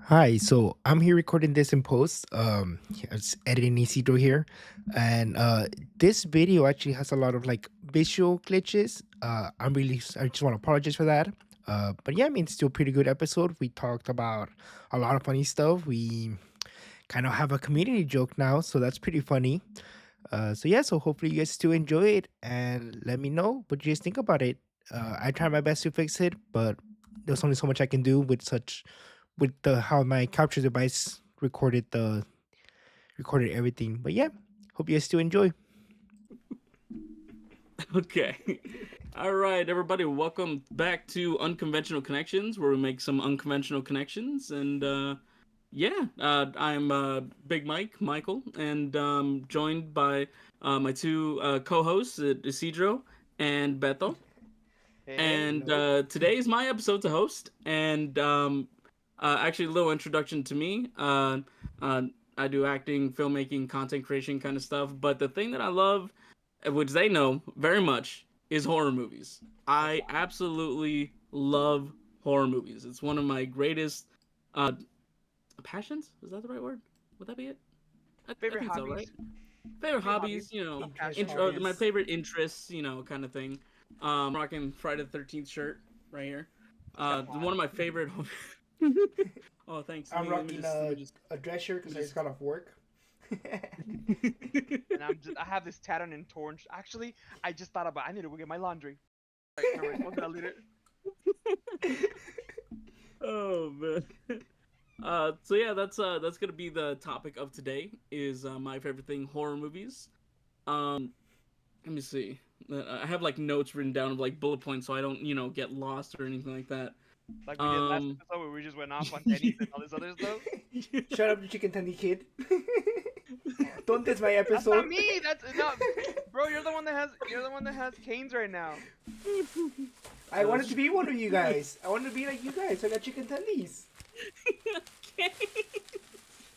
Hi, so I'm here recording this in post. It's editing Isidro here, and this video actually has a lot of like visual glitches. I just want to apologize for that. But yeah, I mean, it's still a pretty good episode. We talked about a lot of funny stuff. We kind of have a community joke now, so that's pretty funny. So yeah, so hopefully you guys still enjoy it, and let me know what you guys think about it. I tried my best to fix it, but there's only so much I can do with the how my capture device recorded everything. But yeah, hope you guys still enjoy. Okay. All right, everybody, welcome back to Unconventional Connections, where we make some unconventional connections. And I'm Big Michael, and joined by my two co hosts, Isidro and Beto. Hey, And Hello. today is my episode to host. And actually, a little introduction to me. Uh, I do acting, filmmaking, content creation kind of stuff. But the thing that I love, which they know very much, is horror movies. I absolutely love horror movies. It's one of my greatest uh, passions. Is that the right word? Would that be it? I favorite think so, right? hobbies? Favorite Favorite hobbies? hobbies, Not Interest passion. my hobbies. favorite interests, kind of thing. Rocking Friday the 13th shirt right here. It's got One bod. of my favorite. Oh, thanks. I'm rocking Let me just, a dress shirt let because me I just just. got off work. And I have this tattoo in torn. Actually, I just thought about I need to go get my laundry. Right, no worries. We'll delete it. Oh man. So yeah, that's gonna be the topic of today. Is my favorite thing horror movies. Let me see. I have like notes written down of like bullet points, so I don't get lost or anything like that. Like we did last Um, episode where we just went off on Denny's and all this other stuff. Shut up, you chicken tendy kid. Don't diss my That's not episode. me. That's not, bro. You're the one that has canes right now. I wanted to be one of you guys. I wanted to be like you guys. I got chicken tendies.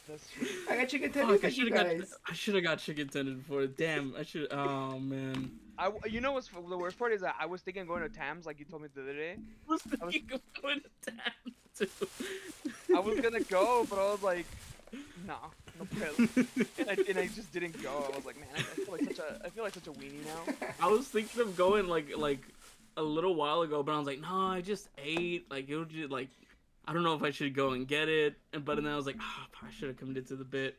That's true. I got chicken tendies Fuck! like you guys. I should have got chicken tended before. Damn! I should. Oh man. You know what's the worst part is that I was thinking of going to Tams like you told me the other day. I was I was thinking of going to town too. I was gonna go, but I was like, nah, no pedo. And I just didn't go. I was like, man, I feel like such a weenie now. I was thinking of going like a little while ago, but I was like, no, I just ate. Like it would just like I don't know if I should go and get it. But then I was like, oh, I should have committed to the bit.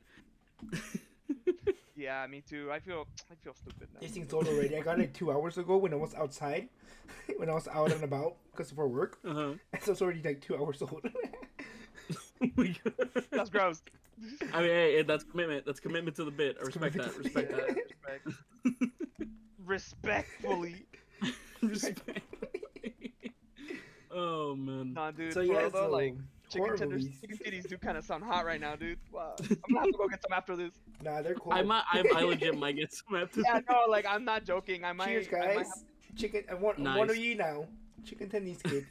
Yeah, me too. I feel stupid now. This thing's old already. I got it 2 hours ago when I was outside, when I was out and about because for work. Uh-huh. So it's already like 2 hours old. Oh my God. That's gross. I mean, hey, that's commitment. That's commitment to the bit. I It's respect commitment that. to the Respect Yeah, that. respectfully. Respect. Oh man. Nah, dude. So For yeah, real though, like horror movies. chicken titties do kind of sound hot right now, dude. Wow. I'm gonna have to go get some after this. Nah, they're cool. I legit might get some after Yeah, this. no, like I'm not joking. Cheers, I might guys. Chicken. I'm one of Nice. you now. Chicken tendies kid.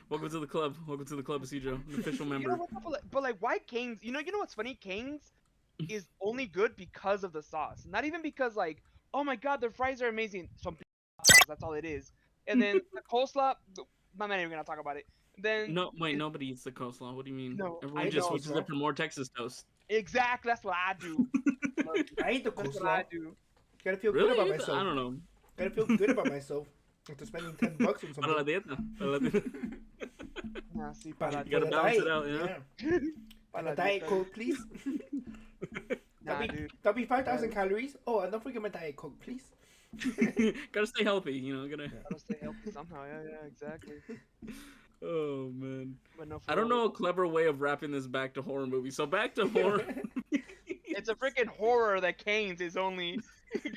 Welcome to the club. Welcome to the club, Isidro, an official You know member. what? But like, why Canes? You know what's funny? Canes is only good because of the sauce. Not even because like, oh my god, their fries are amazing. Some sauce. That's all it is. And then the coleslaw. I'm not even gonna talk about it. Then No, wait, nobody eats the coleslaw. What do you mean? no, Everyone I just don't. switches it for more Texas toast. Exactly. That's what I do. Look, I hate the that's what I coleslaw. do. Gotta feel good Really? about I myself. don't know. Gotta feel good about myself. After spending $10 on Para la something. dieta. Para la dieta. Nah, see, Para, You gotta the balance diet. it out, yeah. Yeah. Para diet coke, please. Nah, That'll be, dude. that'll be 5,000 calories. Oh, and don't forget my diet coke, please. Gotta stay healthy, gotta. Gotta stay healthy somehow. Yeah, exactly. Oh man. But no, for I don't real. know a clever way of wrapping this back to horror movies. So back to horror. It's a freaking horror that Canes is only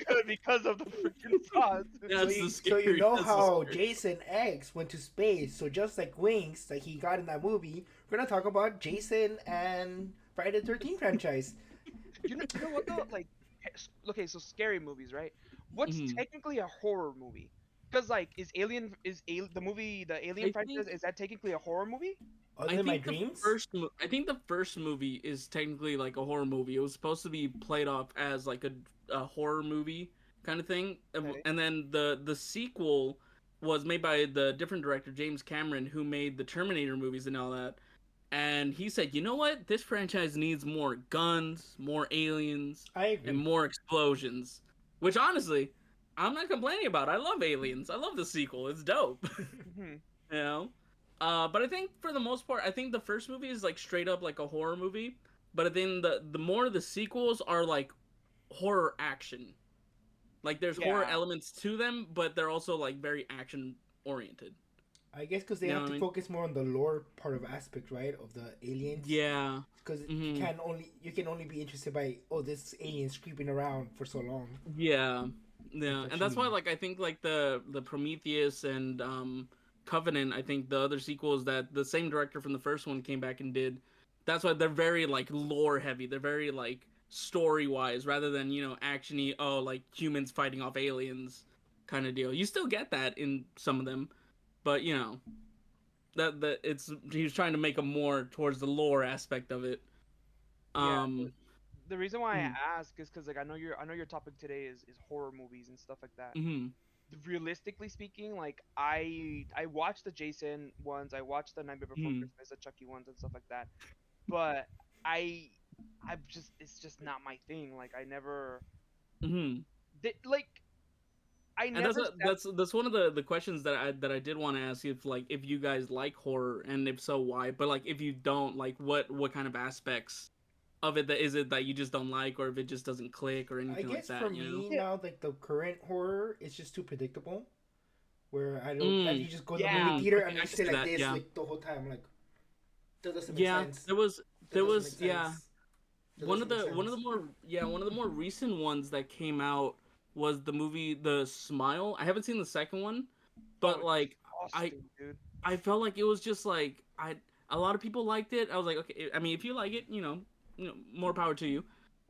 good because of the freaking sauce. That's the So scary. you know that's the how scary. Jason X went to space. So just like Wings that he got in that movie, we're gonna talk about Jason and Friday the 13th franchise. You know what though? Like, okay, so scary movies, right? What's Mhm. technically a horror movie? Because like, the movie the Alien I franchise, think is that technically a horror movie? Other I than my think the dreams. I think the first movie is technically like a horror movie. It was supposed to be played off as like a horror movie kind of thing, Okay. and then the sequel was made by the different director James Cameron, who made the Terminator movies and all that. and he said, "You know what? This franchise needs more guns, more aliens, I and agree. more explosions." Which honestly, I'm not complaining about. I love Aliens. I love the sequel. It's dope. Hmm. you know. But I think for the most part, I think the first movie is like straight up like a horror movie. But then the more the sequels are like horror action. Like there's horror Yeah, elements to them, but they're also like very action oriented. I guess because they You know have what I to mean? focus more on the lore part of aspect, right, of the aliens. Yeah. Because Hmm. you can only be interested by, oh, this alien's creeping around for so long. Yeah. It's Yeah. And that's why actually, like I think like the Prometheus and Covenant, I think the other sequels that the same director from the first one came back and did, that's why they're very like lore heavy. They're very like story wise rather than, actiony, oh, like humans fighting off aliens kind of deal. You still get that in some of them, but that it's he was trying to make a more towards the lore aspect of it. yeah. Um The reason why I mm, ask is because like I know your topic today is horror movies and stuff like that. mhm Realistically speaking, like I watched the Jason ones, I watched the Nightmare Before mhm Christmas, the Chucky ones and stuff like that. But I I've just it's just not my thing. Like I never mhm like I and never sat. that's one of the questions that I did want to ask, if you guys like horror, and if so, why. But like if you don't, like what kind of aspects of it that is it that you just don't like, or if it just doesn't click or I anything like guess for that. me Yeah, now, like the current horror is just too predictable. Where I don't, that you mm, just go in the movie yeah, theater I and can, you I can sit see like that, this yeah. like the whole time. Like, that doesn't make Yeah, sense. That there doesn't make was yeah, sense. That doesn't make sense. one of the more recent ones that came out was the movie The Smile. I haven't seen the second one, oh, but it's like I disgusting, dude. I felt like it was just like a lot of people liked it. I was like, okay, I mean, if you like it, more power to you.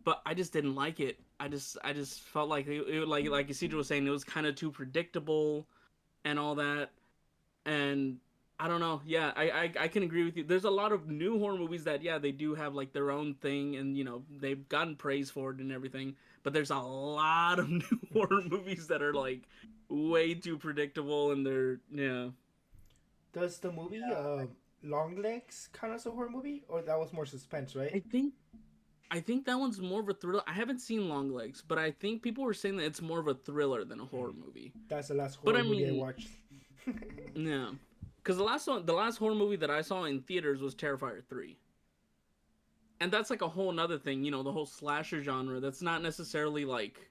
But I just didn't like it. I just felt like it like Isidro was saying, it was kind of too predictable and all that. And I don't know. Yeah, I can agree with you. There's a lot of new horror movies that, yeah, they do have like their own thing, and they've gotten praise for it and everything. But there's a lot of new horror movies that are like way too predictable, and they're yeah. Does the movie Long Legs count as a horror movie, or that was more suspense, right? I think I think that one's more of a thriller. I haven't seen Long Legs, but I think people were saying that it's more of a thriller than a horror movie. That's the last But horror I movie I mean, watched. Mm. yeah, because the last horror movie that I saw in theaters was Terrifier 3, and that's like a whole nother thing. The whole slasher genre. That's not necessarily like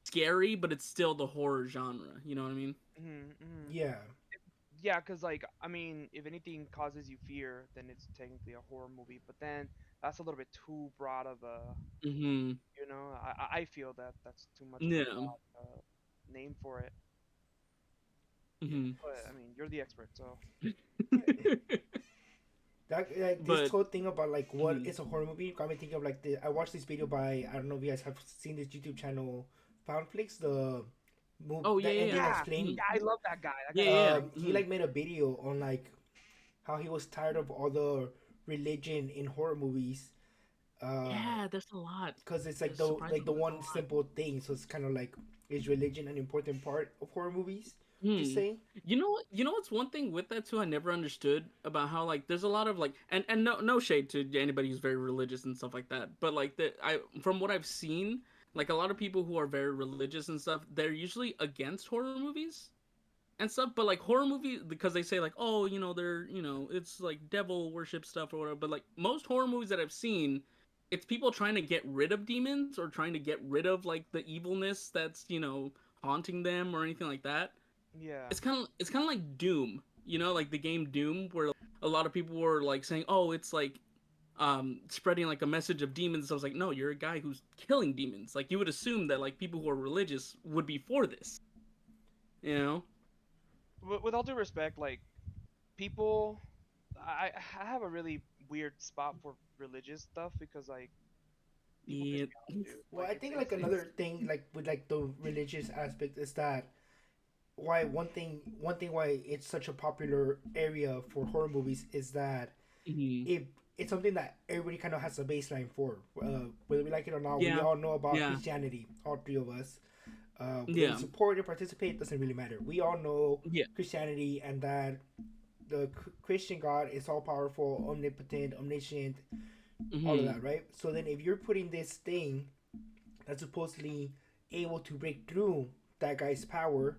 scary, but it's still the horror genre. You know what I mean? Mhm, mhm. Yeah, Yeah, because like I mean, if anything causes you fear, then it's technically a horror movie. But then that's a little bit too broad of a, Mm-hmm. I feel that that's too much of a Yeah. broad name for it. Mm-hmm. But I mean, you're the expert, so that like this but whole thing about like what mhm. is a horror movie got me thinking of like I watched this video by, I don't know if you guys have seen this YouTube channel, Foundflix, the move Oh, yeah, the yeah, yeah. ending yeah, explained. yeah, I love that guy. That Yeah, guy's yeah. great. He Mm-hmm. like made a video on like how he was tired of all the religion in horror movies. Uh, Yeah, there's a lot. because it's There's like the surprisingly, there's a one lot. simple thing. So it's kind of like, is religion an important part of horror movies? Would you Hmm. say? You know what? You know what's one thing with that too? I never understood about how like there's a lot of like, and no shade to anybody who's very religious and stuff like that, but like I from what I've seen, like a lot of people who are very religious and stuff, they're usually against horror movies and stuff. But like horror movies, because they say like, oh, they're it's like devil worship stuff or whatever. But like most horror movies that I've seen, it's people trying to get rid of demons or trying to get rid of like the evilness that's haunting them or anything like that. Yeah. It's kind of like Doom, like the game Doom, where a lot of people were like saying, "Oh, it's like spreading like a message of demons." I was like, "No, you're a guy who's killing demons." Like you would assume that like people who are religious would be for this, you know? With all due respect, like people, I have a really weird spot for religious stuff because like people piss Yeah. me off, dude. Well, Like I think like another thing like with like the religious aspect is that why one thing why it's such a popular area for horror movies is that Mhm. it's something that everybody kind of has a baseline for. Whether we like it or not, we Yeah. all know about Yeah. Christianity. All three of us. Whether we Yeah. support or participate doesn't really matter. We all know Yeah. Christianity and that the Christian God is all powerful, omnipotent, omniscient, all of that, Mhm. right? So then if you're putting this thing that's supposedly able to break through that guy's power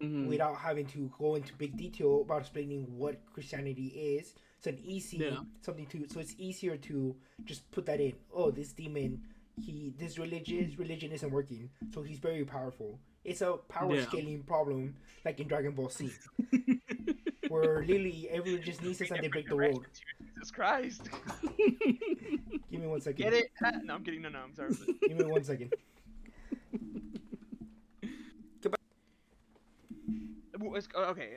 Mhm. without having to go into big detail about explaining what Christianity is. It's an easy Yeah. something to so it's easier to just put that in. Oh, this demon, he this religion isn't working, so he's very powerful. It's a power Yeah. scaling problem like in Dragon Ball Z, where literally everyone just needs this and they Different break the world. directions here. Jesus Christ. Give me one second. Get it? No, I'm kidding. No, no, I'm sorry. Give me one second. Okay.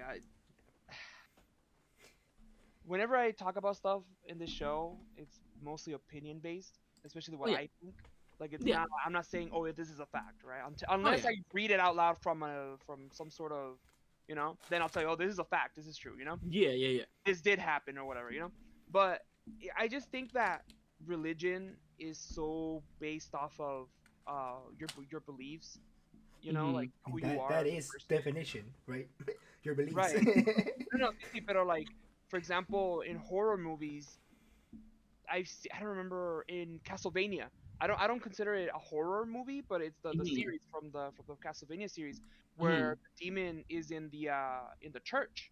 Whenever I talk about stuff in this show, it's mostly opinion based, especially Oh what yeah. I think. Like it's Yeah. not. I'm not saying, oh, this is a fact, right? Oh Unless yeah. I read it out loud from some sort of, then I'll tell you, oh, this is a fact. This is true. Yeah. Yeah. Yeah. This did happen or whatever. But I just think that religion is so based off of your beliefs. Like Mhm. who you are That as a is person. definition, right? Your beliefs. Right. No, no, sí, pero like, for example, in horror movies, I don't remember in Castlevania. I don't consider it a horror movie, but it's the Mhm. series from the Castlevania series where Mhm. the demon is in the church.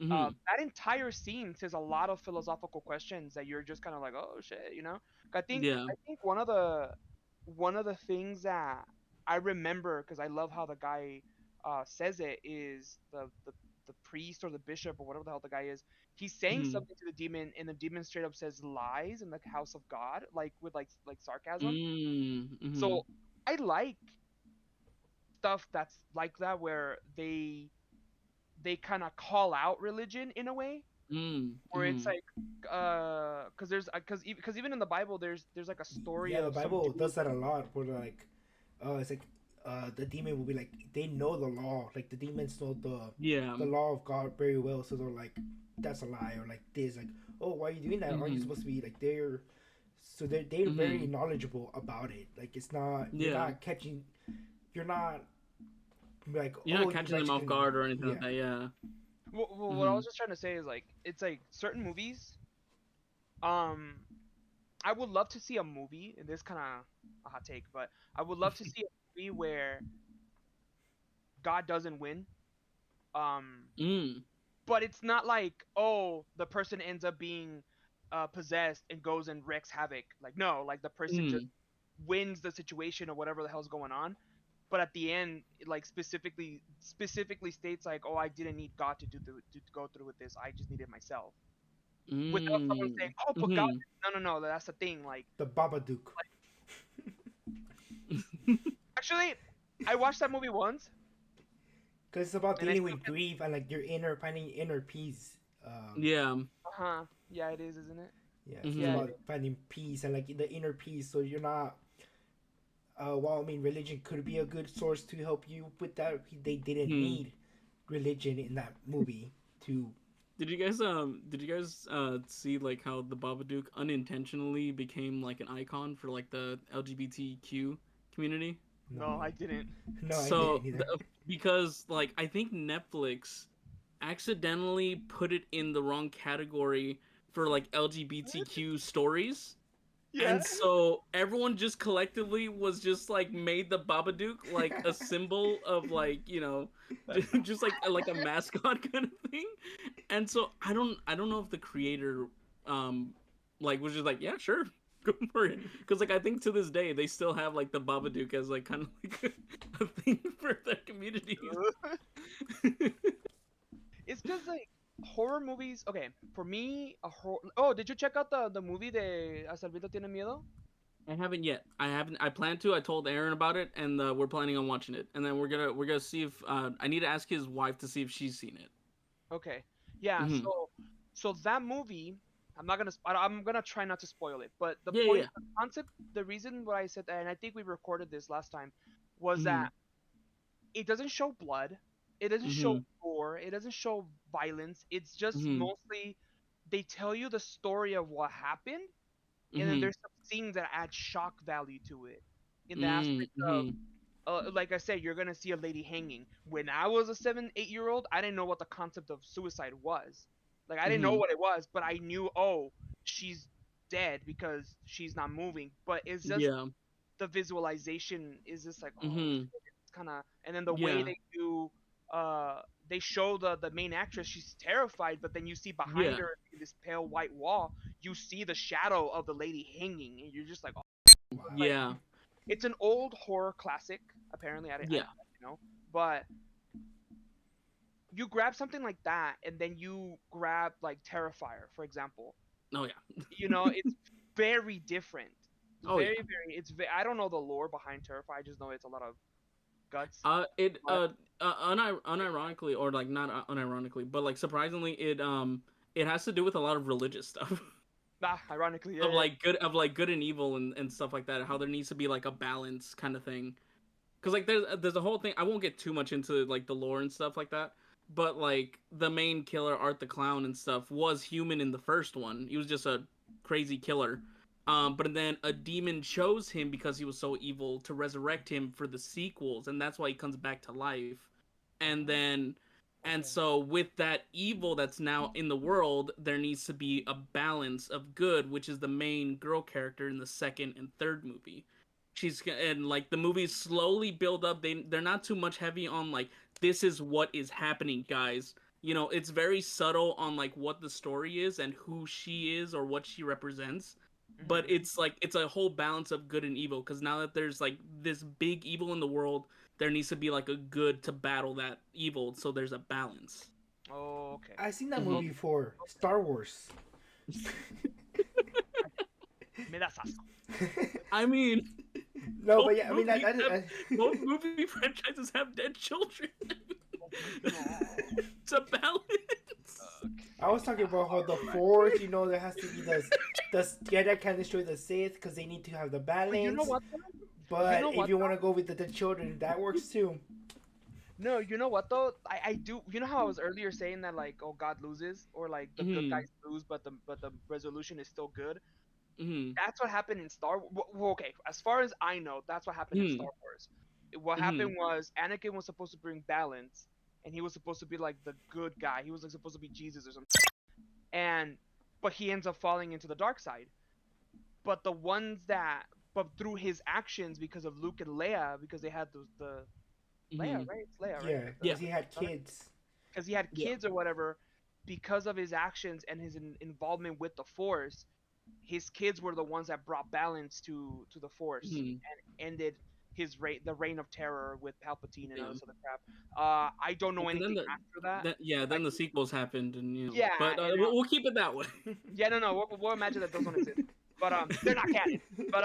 Mhm. That entire scene says a lot of philosophical questions that you're just kind of like, oh shit. I think Yeah. I think one of the things that I remember because I love how the guy says it is the priest or the bishop or whatever the hell the guy is. He's saying Mhm. something to the demon, and the demon straight up says lies in the house of God, like with like sarcasm. So Mhm. I like stuff that's like that where they kind of call out religion in a way Mhm. where it's Mhm. like because there's because even in the Bible there's like a story Yeah, the of some Bible dude. does that a lot. Where like, it's like, the demon will be like, they know the law. Like the demons know Yeah. the law of God very well. So they're like, that's a lie, or like this, like, oh, why are you doing that? Aren't you Mhm. supposed to be like they're so they're very Mhm. knowledgeable about it. Like it's not Yeah. you're not like, You're oh, not you catching them off magically guard or anything like yeah. that. Yeah. Well, what I was Mhm. just trying to say is like it's like certain movies. Um, I would love to see a movie, and this kind of a hot take, but I would love to see a movie where God doesn't win. Um, Mm. but it's not like, oh, the person ends up being possessed and goes and wreaks havoc. Like no, like the person just Mm. wins the situation or whatever the hell's going on. But at the end, it, like specifically states like, oh, I didn't need God to go through with this. I just needed myself. Without someone saying, Mm. oh, but God, Mhm. no, that's the thing. Like, The Babadook. actually, I watched that movie once, Because it's about and I dealing still with can. grief and like your inner finding inner peace. Yeah. Yeah, it is, isn't it? Yeah, so it's Yeah, Mhm. it about is. finding peace and like the inner peace. So you're not. Well, I mean, religion could be a good source to help you with that. They didn't Mhm. need religion in that movie to. Did you guys see like how the Babadook unintentionally became like an icon for like the LGBTQ community? No, I No, didn't. no, I So didn't either. because like I think Netflix accidentally put it in the wrong category for like LGBTQ stories. Yeah. And so everyone just collectively was just like made the Babadook like a symbol of like, just like a mascot kind of thing. And so I don't know if the creator um like was just like, yeah, sure. Go for it. Cuz like I think to this day they still have like the Babadook as like kind of like a thing for their communities. It's because like horror movies. Okay, for me, a horror. Oh, did you check out the movie de Hasta el viento tiene miedo? I haven't yet. I haven't. I plan to. I told Aaron about it, and we're planning on watching it. And then we're gonna see if I need to ask his wife to see if she's seen it. Okay. Yeah. Hmm. So that movie, I'm gonna try not to spoil it. But the Yeah, point, yeah. the concept, the reason why I said that, and I think we recorded this last time, was Hmm. that it doesn't show blood, it doesn't show Hmm. gore, it doesn't show violence. It's just Hmm. mostly they tell you the story of what happened, and then Hmm. there's some scenes that add shock value to it in the Hmm. aspect of Hmm. like I said, you're gonna see a lady hanging. When I was a 7, 8 year old, I didn't know what the concept of suicide was. Like I didn't know Mhm. what it was, but I knew, oh, she's dead because she's not moving. But it's just Yeah. the visualization is just like, oh Mhm. shit, it's kind of. And then the way Yeah. they do, they show the main actress, she's terrified, but then you see behind Yeah. her in this pale white wall, you see the shadow of the lady hanging, and you're just like, oh, like Yeah. it's an old horror classic. Apparently, I Yeah. know, but you grab something like that, and then you grab like Terrifier, for example. Oh yeah. It's very different. Oh yeah. I don't know the lore behind Terrifier. I just know it's a lot of guts. It But unironically, or like not unironically, but like surprisingly, it has to do with a lot of religious stuff. ironically, yeah, Of yeah. like good and evil and stuff like that. How there needs to be like a balance kind of thing. Because like there's a whole thing. I won't get too much into like the lore and stuff like that. But like the main killer, Art the Clown and stuff, was human in the first one. He was just a crazy killer. But then a demon chose him because he was so evil to resurrect him for the sequels, and that's why he comes back to life. And Oh, then, and okay. so with that evil that's now in the world, there needs to be a balance of good, which is the main girl character in the second and third movie. She's and like the movies slowly build up. They're not too much heavy on like this is what is happening, guys. It's very subtle on like what the story is and who she is or what she represents, but Hmm. it's a whole balance of good and evil, because now that there's like this big evil in the world, there needs to be like a good to battle that evil, so there's a balance. Oh, okay. I've seen that Oh, Hmm. movie before. Star Wars. me das asco. I mean, No, both but yeah, I mean, movies have I both movie franchises have dead children. Oh my god. It's a balance. I was talking about how the Force, there has to be the Jedi can't destroy the Sith because they need to have the But you know balance. what? You But know if what? you want to go with the children, that works too. No, you know what though? I do. You know how I was earlier saying that like, oh, God loses, or like the good Hmm. guys lose, but the resolution is still good. Hmm. That's what happened in Star. Well, okay, as far as I know, that's what happened in Hmm. Star Wars. What Hmm. happened was Anakin was supposed to bring balance, and he was supposed to be like the good guy. He was like supposed to be Jesus or something. And but he ends up falling into the dark side. But the ones that, but through his actions, because of Luke and Leia, because they had the Leia, Hmm. right? It's Leia, right? Yeah, The, Yeah. because he had daughter? kids. Because he had Yeah. kids or whatever, because of his actions and his involvement with the Force, his kids were the ones that brought balance to the Force Hmm. and ended the reign of terror with Palpatine and all Yeah. this other crap. I don't know And then anything after that. then the sequels happened, and Yeah, but and we'll keep it that way. yeah, no, no, we'll imagine that those don't exist, but they're not canon. But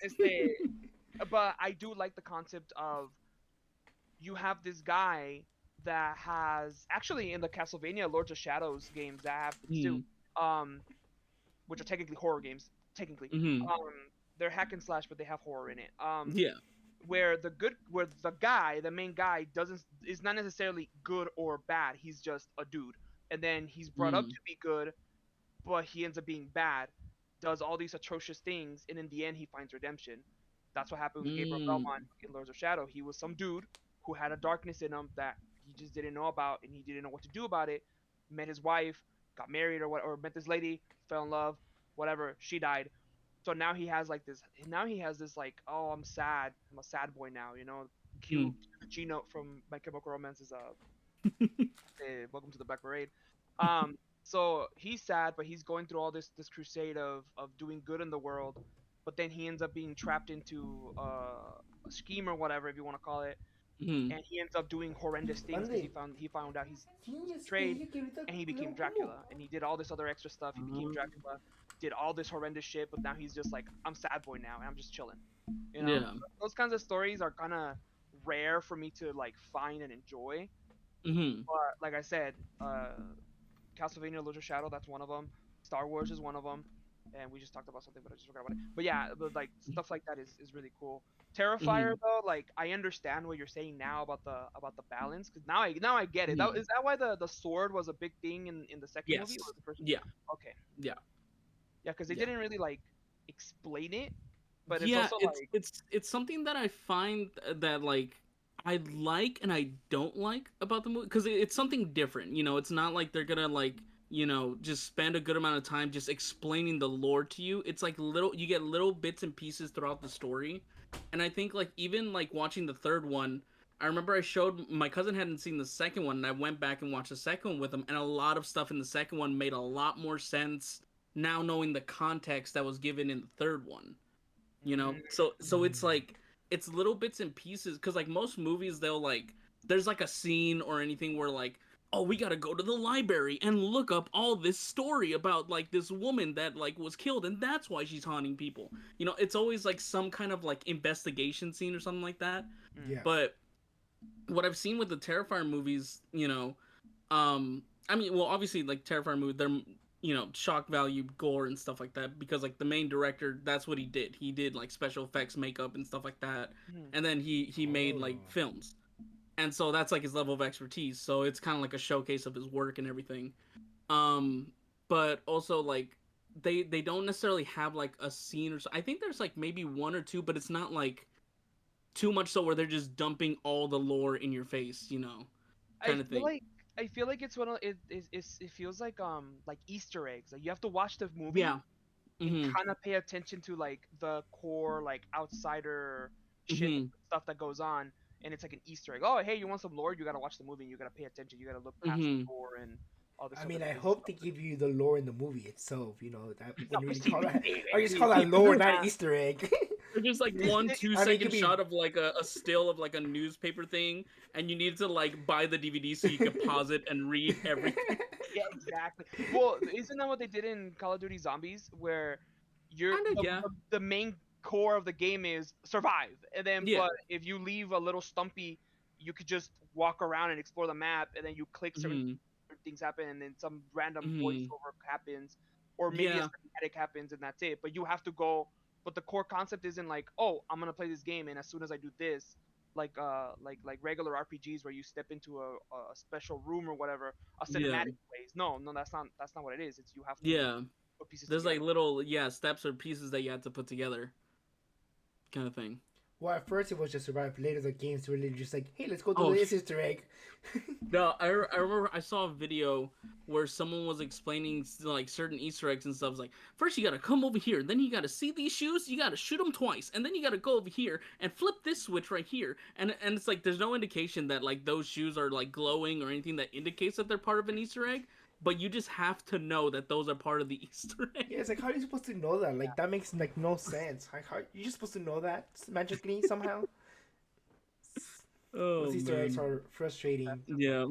it's the but I do like the concept of you have this guy that has actually in the Castlevania Lords of Shadows games that have this too, Hmm. um, which are technically horror games. Technically, Hmm. um, they're hack and slash, but they have horror in it. Yeah. Where the guy, the main guy, doesn't is not necessarily good or bad. He's just a dude, and then he's brought up Hmm. to be good, but he ends up being bad, does all these atrocious things, and in the end he finds redemption. That's what happened with Gabriel Belmont Hmm. in Lords of Shadow. He was some dude who had a darkness in him that he just didn't know about, and he didn't know what to do about it. Met his wife, got married or what, or met this lady, fell in love, whatever. She died. So now he has like this. Now he has this like, oh, I'm sad. I'm a sad boy now. Hmm. Cue the G note from My Chemical Romance is Welcome to the Black Parade. So he's sad, but he's going through all this crusade of doing good in the world, but then he ends up being trapped into a scheme or whatever, if you want to call it, Hmm. and he ends up doing horrendous things because Mande. he found out he's Genius, te betrayed, dije que ahorita and he became luego como. Dracula, and he did all this other extra stuff. He became Uh, Dracula, did all this horrendous shit, but now he's just like, I'm sad boy now, and I'm just chilling. yeah. Those kinds of stories are kind of rare for me to like find and enjoy. Hmm. But like I said, Castlevania Lords of Shadow, that's one of them. Star Wars is one of them. And we just talked about something, but I just forgot about it. But yeah, but like stuff like that is really cool. Terrifier Hmm. though, like I understand what you're saying now about the balance, because now I get it. Hmm. Is that why the sword was a big thing in the second movie or Yes. the first? Yeah. Okay, Yeah. yeah, because they Yeah. didn't really like explain it, but it's Yeah. also It's like, it's it's something that I find that like I like and I don't like about the movie, because it's something different. It's not like they're gonna like just spend a good amount of time just explaining the lore to you. It's like you get little bits and pieces throughout the story. And I think like even like watching the third one, I remember I showed my cousin hadn't seen the second one and I went back and watched the second one with him, and a lot of stuff in the second one made a lot more sense now knowing the context that was given in the third one. Mm, So it's like it's little bits and pieces, because like most movies they'll like there's like a scene or anything where like, oh, we gotta go to the library and look up all this story about like this woman that like was killed and that's why she's haunting people. It's always like some kind of like investigation scene or something like that. mm, Yeah. But what I've seen with the Terrifier movies, I mean, well, obviously, like Terrifier movie, they're shock value, gore, and stuff like that. Because like the main director, that's what he did. He did like special effects, makeup, and stuff like that. mm. And then he made like Oh. films, and so that's like his level of expertise. So it's kind of like a showcase of his work and everything. Um, but also like they don't necessarily have like a scene or so. I think there's like maybe one or two, but it's not like too much so where they're just dumping all the lore in your face, I kind of feel thing. like I feel like it's one of it feels like Easter eggs. Like you have to watch the movie Yeah. and Mhm. kind of pay attention to like the core like outsider shit Mhm. stuff that goes on, and it's like an Easter egg. Oh, hey, you want some lore? You gotta watch the movie and you gotta pay attention. You gotta look past the Mhm. lore and all this I other mean, I crazy hope stuff. they give you the lore in the movie itself. That No, wouldn't really see, call that. I just see, call that lore, not an Easter egg. Or just like it's, one it, two I mean, it second could be. shot of like a still of like a newspaper thing, and you need to like buy the DVD so you can pause it and read everything. yeah, exactly. Well, isn't that what they did in Call of Duty Zombies, where you're Kind of, yeah. the main core of the game is survive, and then Yeah. but if you leave a little stumpy, you could just walk around and explore the map, and then you click Mhm. certain things happen, and then some random Mhm. voiceover happens, or maybe a Yeah. cinematic happens, and that's it. But you have to go. But the core concept isn't like, oh, I'm gonna play this game, and as soon as I do this, like regular RPGs where you step into a special room or whatever, a Yeah. cinematic plays. No, that's not what it is. It's you have to Yeah. put pieces There's like together. little steps or pieces that you have to put together, kind of thing. Well, at first it was just survive. Later, the game's really just like, hey, let's go do Oh, this Easter egg. no, I remember I saw a video where someone was explaining like certain Easter eggs and stuff. It's like, first you gotta come over here, then you gotta see these shoes, you gotta shoot them twice, and then you gotta go over here and flip this switch right here. And it's like there's no indication that like those shoes are like glowing or anything that indicates that they're part of an Easter egg, but you just have to know that those are part of the Easter egg. Yeah, it's like, how are you supposed to know that? Like, that makes like no sense. Like, how you're just supposed to know that magically somehow? Oh Those Easter eggs man. are frustrating. That's Yeah.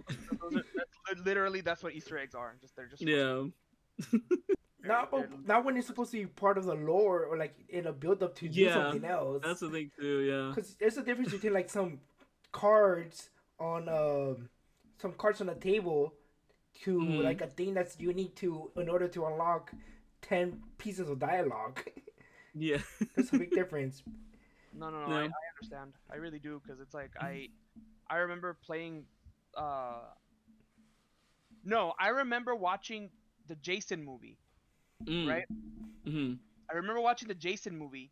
literally that's what Easter eggs are. Just they're just frustrating. Yeah. Not, They're but not when it's supposed to be part of the lore or like in a build up to do Yeah. something else. That's the thing too. Yeah. Because there's a difference between like cards on some cards on a table to Hmm. like a thing that's unique to in order to unlock 10 pieces of dialogue. Yeah. There's a big difference. no. I Yeah. understand. I really do because it's like I remember playing. Uh, no, I remember watching the Jason movie. Mm. Right. Hmm. I remember watching the Jason movie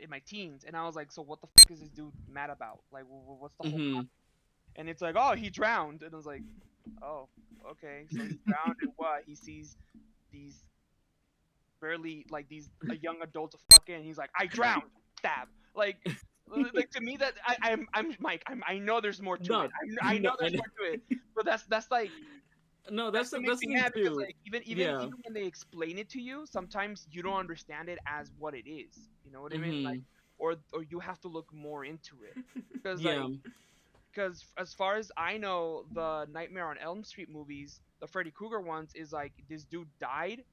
in my teens, and I was like, so what the fuck is this dude mad about? Like, what's the whole Hmm. and it's like, oh, he drowned, and I was like, oh, okay, so he drowned, and what? He sees these barely like these a young adult fucking, and he's like, I drowned, stab, like to me that I'm Mike, I know there's more to it, No. I know No. there's more to it, but that's like No. that still makes That's me the thing mad because too. like Yeah. even when they explain it to you, sometimes you don't understand it as what it is. You know what I mean? Like, Hmm. or you have to look more into it because Yeah. because as far as I know, the Nightmare on Elm Street movies, the Freddy Krueger ones, is like this dude died,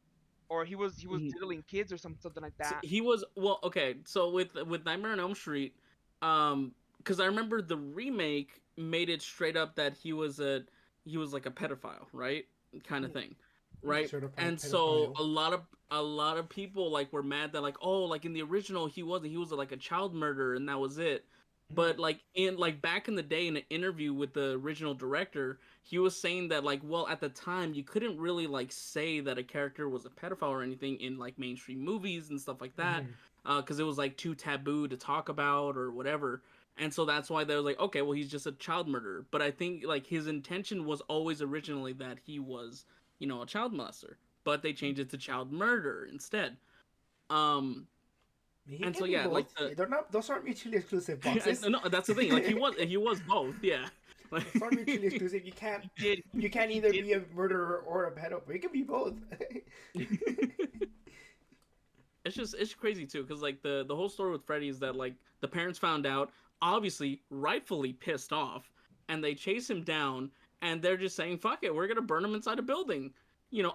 or he was Mhm. diddling kids or something like So that. he was well. Okay. So with Nightmare on Elm Street, because I remember the remake made it straight up that he was like a pedophile, right? Kind of Mhm. thing, right? Certified And so pedophile. a lot of people like were mad that like, oh, like in the original he was like a child murderer and that was it. Mhm. But like in like back in the day in an interview with the original director, he was saying that like, well, at the time you couldn't really like say that a character was a pedophile or anything in like mainstream movies and stuff like that, Hmm. because it was like too taboo to talk about or whatever. And so that's why they was like, okay, well, he's just a child murderer. But I think like his intention was always originally that he was a child molester, but they changed it to child murder instead. Um, He and can so be yeah, like both. They're not. Those aren't mutually exclusive and boxes. no, that's the thing. Like he was both. Yeah. Like Those aren't mutually exclusive. You can't. He did. You can't He either did. be a murderer or a pedophile. You can be both. it's crazy too because like the whole story with Freddy is that like the parents found out, obviously rightfully pissed off, and they chase him down, and they're just saying fuck it, we're gonna burn him inside a building.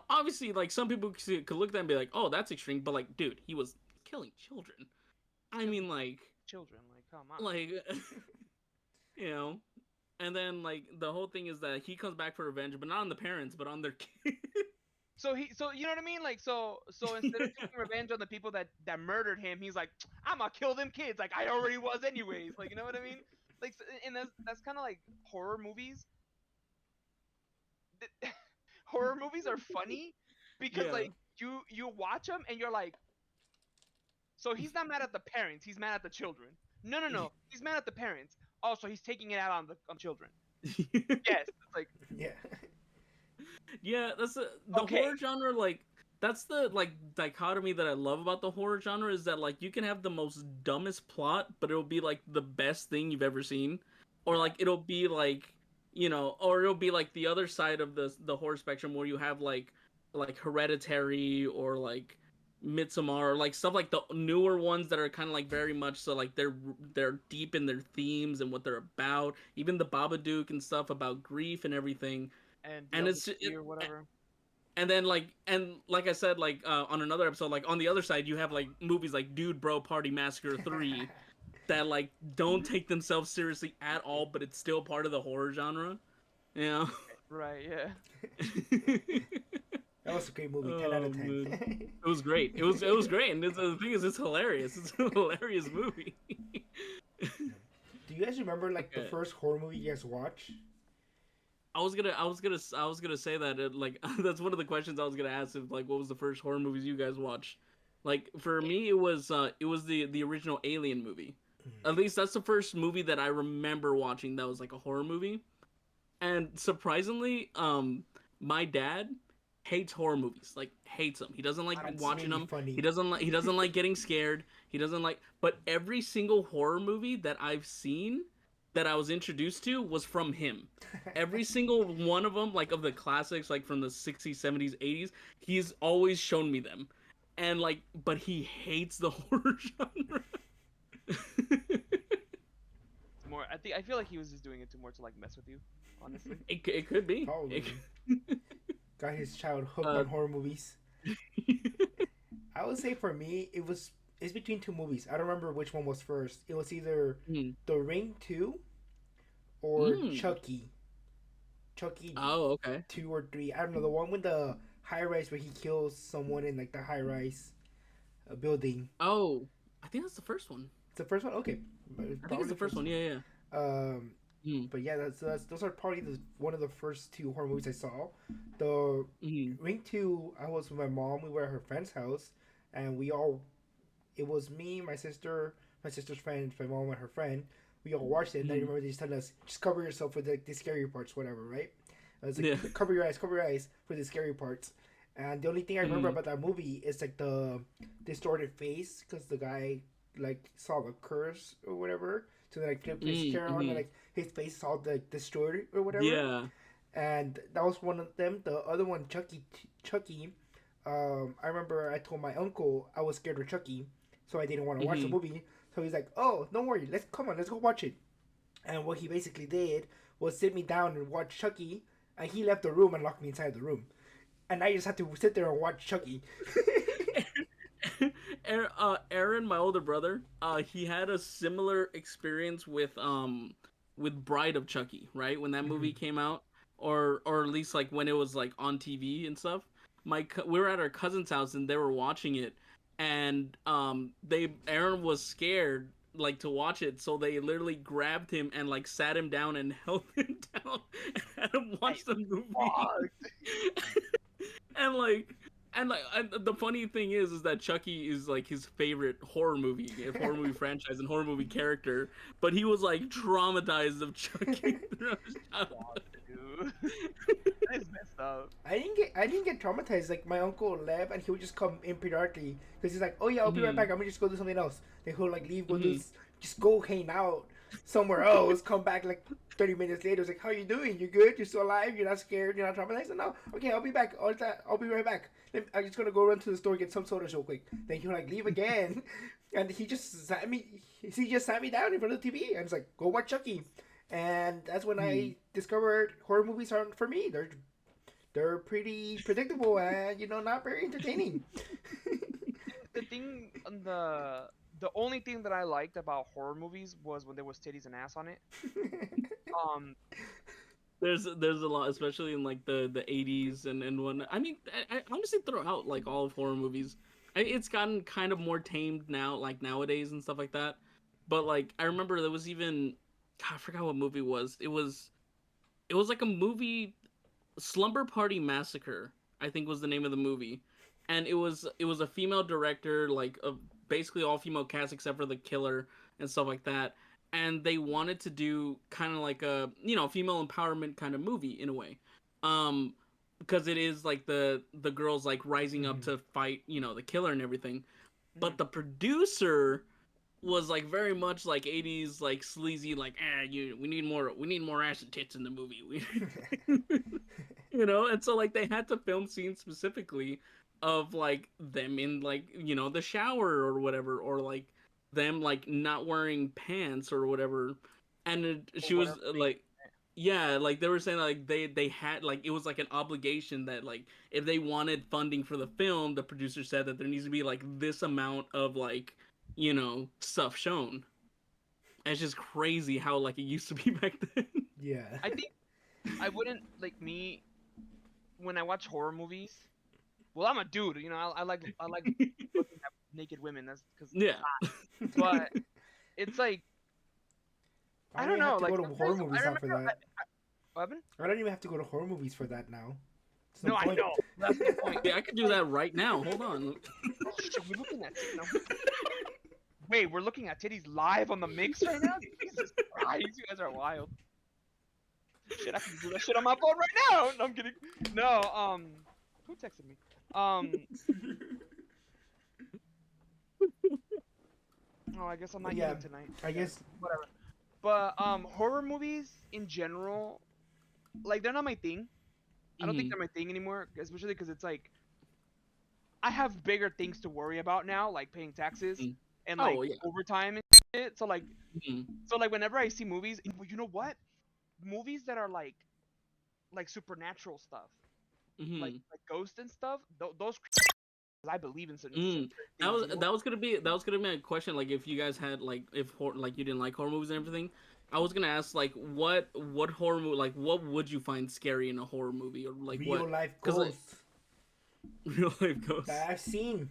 Obviously, like some people could look at that and be like, oh, that's extreme, but like, dude, he was killing children. I mean, Children, like, come on. like you know and then like the whole thing is that he comes back for revenge, but not on the parents, but on their kids. So you know what I mean? Like, so instead of taking revenge on the people that murdered him, he's like, I'm gonna kill them kids. Like I already was anyways. Like, you know what I mean? Like, and that's kind of like horror movies. Horror movies are funny because Yeah. like you watch them and you're like, so he's not mad at the parents, he's mad at the children. No, no, no, he's mad at the parents. Oh, so he's taking it out on children. Yes, it's like, Yeah. Yeah, that's the okay, horror genre. Like, that's the like dichotomy that I love about the horror genre is that like you can have the most dumbest plot, but it'll be like the best thing you've ever seen, or like it'll be like or it'll be like the other side of the horror spectrum where you have like Hereditary or like Midsommar or like stuff like the newer ones that are kind of like very much so like they're deep in their themes and what they're about. Even the Babadook and stuff about grief and everything. and the And other it's or whatever. and then like I said, like on another episode, like on the other side you have like movies like Dude Bro Party Massacre 3 that like don't take themselves seriously at all, but it's still part of the horror genre, you know. Right, yeah. That was a great movie. 10 out Oh of man, 10. it was great. It was great, and the thing is, it's hilarious. It's a hilarious movie. Do you guys remember like the Okay. first horror movie you guys watched? I was gonna say that like that's one of the questions I was gonna ask, if like what was the first horror movies you guys watched. Like for me, it was the original Alien movie. At least that's the first movie that I remember watching that was like a horror movie. And surprisingly, my dad hates horror movies. Like hates them. He doesn't like That's watching really them. funny. He doesn't like getting scared. He doesn't like. But every single horror movie that I've seen that I was introduced to was from him. Every single one of them, like of the classics, like from the 60s, 70s, 80s, he's always shown me them. And like, but he hates the horror genre. It's more. I feel like he was just doing it more to like mess with you, honestly. It could be. Probably. Got his child hooked Uh, on horror movies. I would say for me, it's between two movies. I don't remember which one was first. It was either Mm. The Ring 2 or Mm. Chucky. Chucky Oh, okay. 2 or 3. I don't know. The one with the high rise where he kills someone in like the high rise building. Oh, I think that's the first one. It's the first one? Okay. I think it's the first one. Yeah, yeah. Um, Mm. but yeah, those are probably one of the first two horror movies I saw. The Mm. Ring 2, I was with my mom. We were at her friend's house, and it was me, my sister's friend, my mom, and her friend. We all watched it, and I Mm. remember they just telling us, just cover yourself with the scary parts, whatever, right? I was like, Yeah. cover your eyes for the scary parts. And the only thing I remember about that movie is like the distorted face, because the guy like saw the curse or whatever. So they like flipped his chair on, and like his face all like distorted or whatever. Yeah. And that was one of them. The other one, Chucky. I remember I told my uncle I was scared of Chucky, so I didn't want to watch the movie. So he's like, "Oh, don't worry, let's go watch it." And what he basically did was sit me down and watch Chucky, and he left the room and locked me inside the room, and I just had to sit there and watch Chucky. Aaron, my older brother, he had a similar experience with Bride of Chucky, right? When that movie came out, or at least like when it was like on TV and stuff. We were at our cousin's house and they were watching it, and Aaron was scared like to watch it, so they literally grabbed him and like sat him down and held him down and had him watch the movie. and like and the funny thing is that Chucky is like his favorite horror movie franchise and horror movie character, but he was like traumatized of Chucky throughout his childhood. dude. That is messed up. I didn't get traumatized. Like my uncle left, and he would just come in periodically because he's like, "Oh yeah, I'll be right Mm-hmm. back. I'm gonna just go do something else." Then he'll like leave, go do, Mm-hmm. just go hang out somewhere else. Come back like 30 minutes later. It's like, "How you doing? You good? You're still alive? You're not scared? You're not traumatized?" No, okay, I'll be back. I'll be right back. I'm just gonna go run to the store get some soda real quick. Then he'll like leave again, and he just sat me. He just sat me down in front of the TV and it's like, "Go watch Chucky." And that's when Mm-hmm. I discovered horror movies aren't for me. They're pretty predictable and not very entertaining. The thing, the only thing that I liked about horror movies was when there was titties and ass on it. Um, There's a lot, especially in like the 80s and whatnot. I mean, I honestly throughout like all of horror movies, it's gotten kind of more tamed now, like nowadays and stuff like that. But like I remember there was even, God, I forgot what movie it was. It was like a movie, Slumber Party Massacre, I think was the name of the movie, and it was a female director, like a basically all female cast except for the killer and stuff like that. And they wanted to do kind of like a female empowerment kind of movie in a way, um, because it is like the girls like rising up Hmm. to fight the killer and everything. mhm. But the producer was like very much like 80s like sleazy like we need more ass and tits in the movie. And so like they had to film scenes specifically of like them in like the shower or whatever, or like them like not wearing pants or whatever. And Or she was whatever they. like, yeah, like they were saying like they had like it was like an obligation that like if they wanted funding for the film, the producer said that there needs to be like this amount of like stuff shown. And it's just crazy how like it used to be back then. Yeah. I think I wouldn't like me when I watch horror movies. Well, I'm a dude, I like looking at naked women. That's because it's Yeah. hot. But it's like I I don't don't even have know. to go Like to horror sometimes I movies now for remember. that. What happened? I don't even have to go to horror movies for that now. It's no No, I point. know. That's the point. Yeah, I could do Like, that right now. Hold on. oh shit, we're looking at no. Wait, we're looking at titties live on the mix right now. Jesus Christ, you guys are wild. Shit, I can do that shit on my phone right now. No, I'm kidding. No, who texted me? Um, oh, I guess I'm But not yeah, eating tonight. I Yeah, guess. whatever. But horror movies in general, like they're not my thing. I don't think Hmm. they're my thing anymore, especially because it's like I have bigger things to worry about now, like paying taxes and like Oh yeah. overtime and shit. Hmm. So like whenever I see movies, you know what? Movies that are like supernatural stuff, Hmm. like ghosts and stuff. Those I believe in certain Mm. That things. was You know. that was gonna be that was gonna be my question. Like, if you guys had like like you didn't like horror movies and everything, I was gonna ask like what horror movie, like what would you find scary in a horror movie, or like Real what? life Because like ghosts real life ghosts. that I've seen.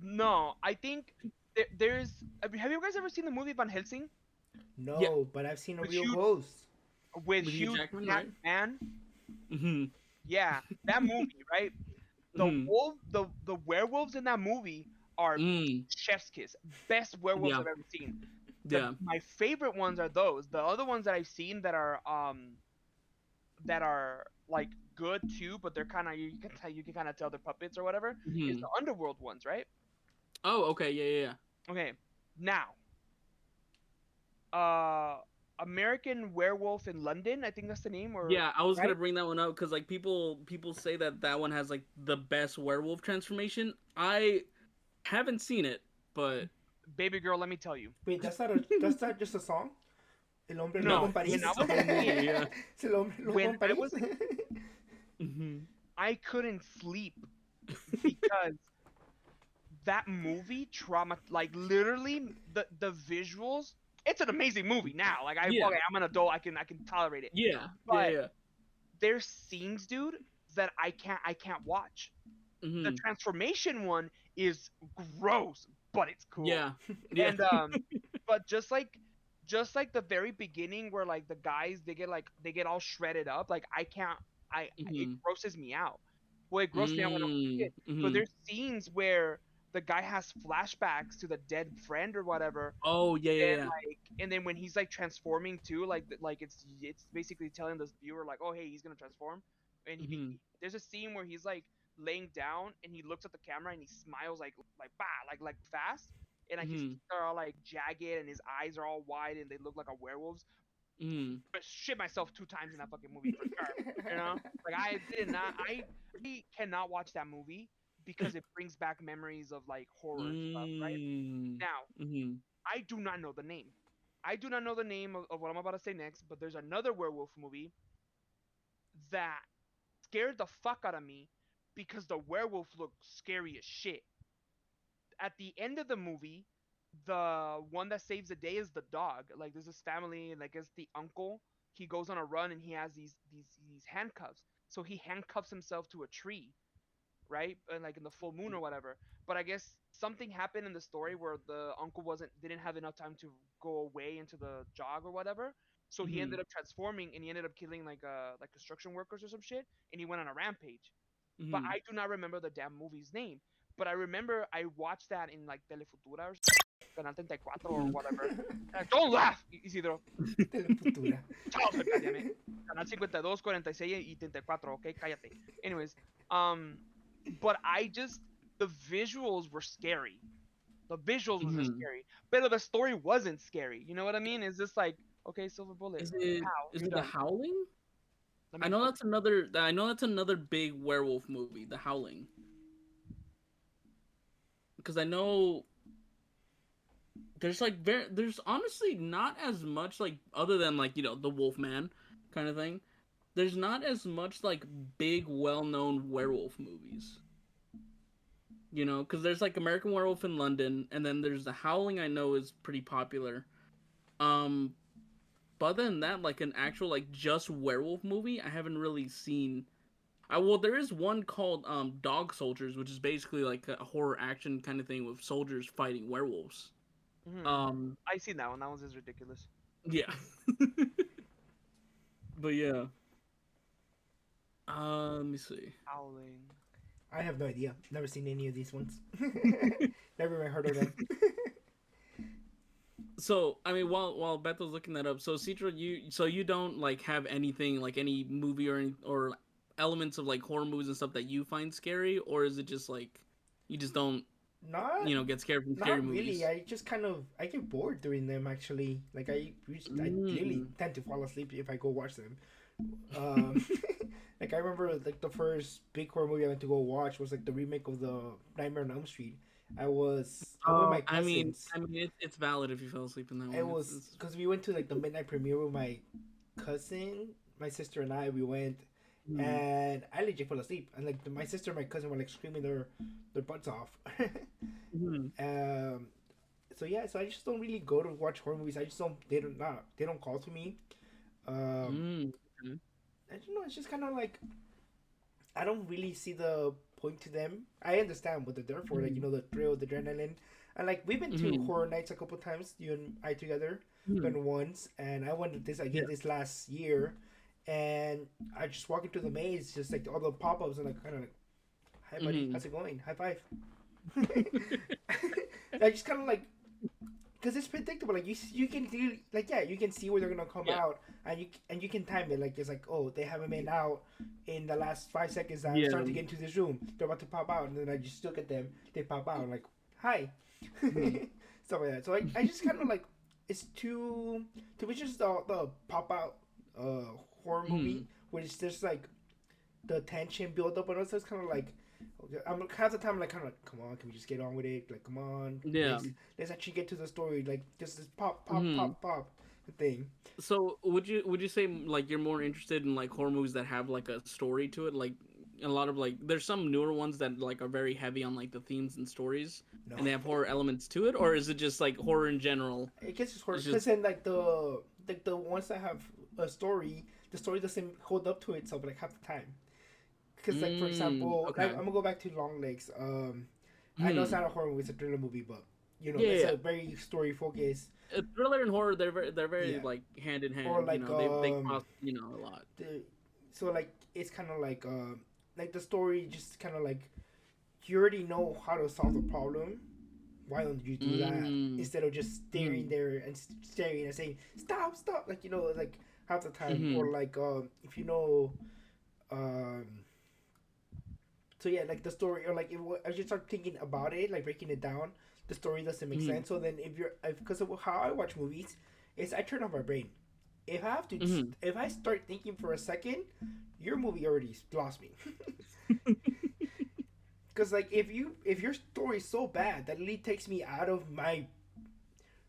No, I think there's. Have you guys ever seen the movie Van Helsing Yeah, No, but I've seen a with real Hugh ghost. with with Hugh Hugh Jackman, right? Jackman? Hmm. Yeah, that movie, right? Hmm. The werewolves in that movie are Mm. chef's kiss. Best werewolves Yeah. I've ever seen. Yeah. My favorite ones are those. The other ones that I've seen that are like good too, but they're kind of you can kind of tell they're puppets or whatever. Is Hmm. the underworld ones, right? Oh, okay. Yeah. Yeah. Okay, now uh American Werewolf in London, I think that's the name, or Yeah, I was gonna right? bring that one up because like people say that that one has like the best werewolf transformation. I haven't seen it, but Baby girl, let me tell you. Wait, that's not just a song. El hombre lobo No, en this when I París. is a was whole a kid, movie. Yeah. Es el hombre lobo when en I París. was a Hmm. I couldn't sleep because that movie like literally the visuals. It's an amazing movie now. Like Yeah. I'm an adult, I can tolerate it. Yeah. Yeah. But Yeah. there's scenes, dude, that I can't watch. The Hmm. transformation one is gross, but it's cool. Yeah. Yeah. And but just like the very beginning where like the guys they get all shredded up, like I can't it Hmm. grosses me out. Well, it grossed me out when I was a kid. Mm. But Hmm. there's scenes where the guy has flashbacks to the dead friend or whatever, Oh yeah, yeah, and yeah. and then when he's like transforming too, like it's basically telling the viewer like, oh hey, he's gonna transform, and Mhm. there's a scene where he's like laying down and he looks at the camera and he smiles like bah like fast, and like his Mhm. teeth are all like jagged and his eyes are all wide and they look like a werewolf's. Mhm. I shit myself 2 times in that fucking movie for sure. You know, like I did not, I cannot watch that movie because it brings back memories of like horror stuff. Right Mm. now, Mhm. I do not know the name. I do not know the name of what I'm about to say next, but there's another werewolf movie that scared the fuck out of me because the werewolf looked scary as shit. At the end of the movie, the one that saves the day is the dog. Like there's this family, and like it's the uncle. He goes on a run and he has these handcuffs. So he handcuffs himself to a tree, right? And like in the full moon or whatever. But I guess something happened in the story where the uncle didn't have enough time to go away into the jog or whatever. So he ended Mhm. up transforming and he ended up killing like construction workers or some shit, and he went on a rampage. But Mhm. I do not remember the damn movie's name. But I remember I watched that in like Telefutura or Canal 34 or Mhm. whatever. Don't laugh, Isidro. Telefutura. Childhood, goddammit. Canal 52, 46 y 34, okay? Cállate. Anyways, um, but the visuals were scary. The visuals was just Mhm. scary. But the story wasn't scary. You know what I mean? It's just like, okay, silver bullet. Pow, Is you're it The done. Howling? Let I me know pull that's another big werewolf movie, The Howling. Because I know there's honestly not as much like other than like, the Wolfman kind of thing. There's not as much like big well-known werewolf movies. Because there's like American Werewolf in London, and then there's The Howling. I know is pretty popular. Um, but other than that, like an actual like just werewolf movie, I haven't really seen. There is one called Dog Soldiers, which is basically like a horror action kind of thing with soldiers fighting werewolves. hmm Um, I seen that one. That one's just ridiculous. yeah, but yeah. Let me see. Howling. I have no idea. Never seen any of these ones. Never even heard of them. So I mean, while Beto's looking that up, so Citra, you don't like have anything like any movie or elements of like horror movies and stuff that you find scary, or is it just like you just don't Not get scared from scary not really. movies? I just kind of I get bored doing them actually. Like I literally Mm. tend to fall asleep if I go watch them. Um, like I remember like the first big horror movie I went to go watch was like the remake of the Nightmare on Elm Street. I went with my cousins. It's valid if you fell asleep in that It one. was because we went to like the midnight premiere with my cousin, my sister and I. We went, Mm, and I legit fell asleep. And like my sister and my cousin were like screaming their butts off. mm, um, so yeah, so I just don't really go to watch horror movies. I just don't they don't call to me. Um, mm, okay. I don't know. It's just kind of like I don't really see the point to them. I understand what they're there for, like Mhm, the thrill, the adrenaline, and like we've been to mhm, horror nights a couple times, you and I together, mhm. been once, and I went to this Yeah. again this last year, and I just walk into the maze, just like all the pop ups, and like kind of like, hi buddy, Mhm. how's it going? High five. I just kind of like because it's predictable. Like you can do like yeah, you can see where they're gonna come Yeah. out, and you can time it. Like it's like oh they haven't been out in the last 5 seconds. I'm Yeah. starting to get into this room. They're about to pop out, and then I just look at them. They pop out. I'm like hi, Mhm, stuff like that. So I just kind of like it's too much just the pop out horror movie mhm. where it's just like the tension build up and also it's kind of like okay, I'm half the time like kind of like, come on, can we just get on with it? Like come on, Yeah. let's actually get to the story. Like just this pop pop Mhm. pop pop thing. So would you say like you're more interested in like horror movies that have like a story to it? Like a lot of like there's some newer ones that like are very heavy on like the themes and stories, No, and they have horror elements to it, or is it just like horror in general? it gets just horror It's because just then like the ones that have a story, the story doesn't hold up to itself like half the time. Because like for example, I'm okay. gonna go back to Long Legs. I know it's Hmm. not a horror movie; it's a thriller movie, but Yeah, yeah, that's yeah. a very story focused. Thriller and horror they're very Yeah, like hand in or hand. like They cross a lot. the so like it's kind of like the story just kind of like you already know how to solve the problem. Why don't you do that Mm. instead of just staring Mm. there and staring and saying stop, stop? Like like half the time, or Mm. like if you know, um, so yeah, like the story, or like as you start thinking about it, like breaking it down, the story doesn't make Mm. sense. So then if you're, because of how I watch movies, is I turn off my brain. If I have to, Mm. if I start thinking for a second, your movie already lost me. Because like if your story is so bad that it really takes me out of my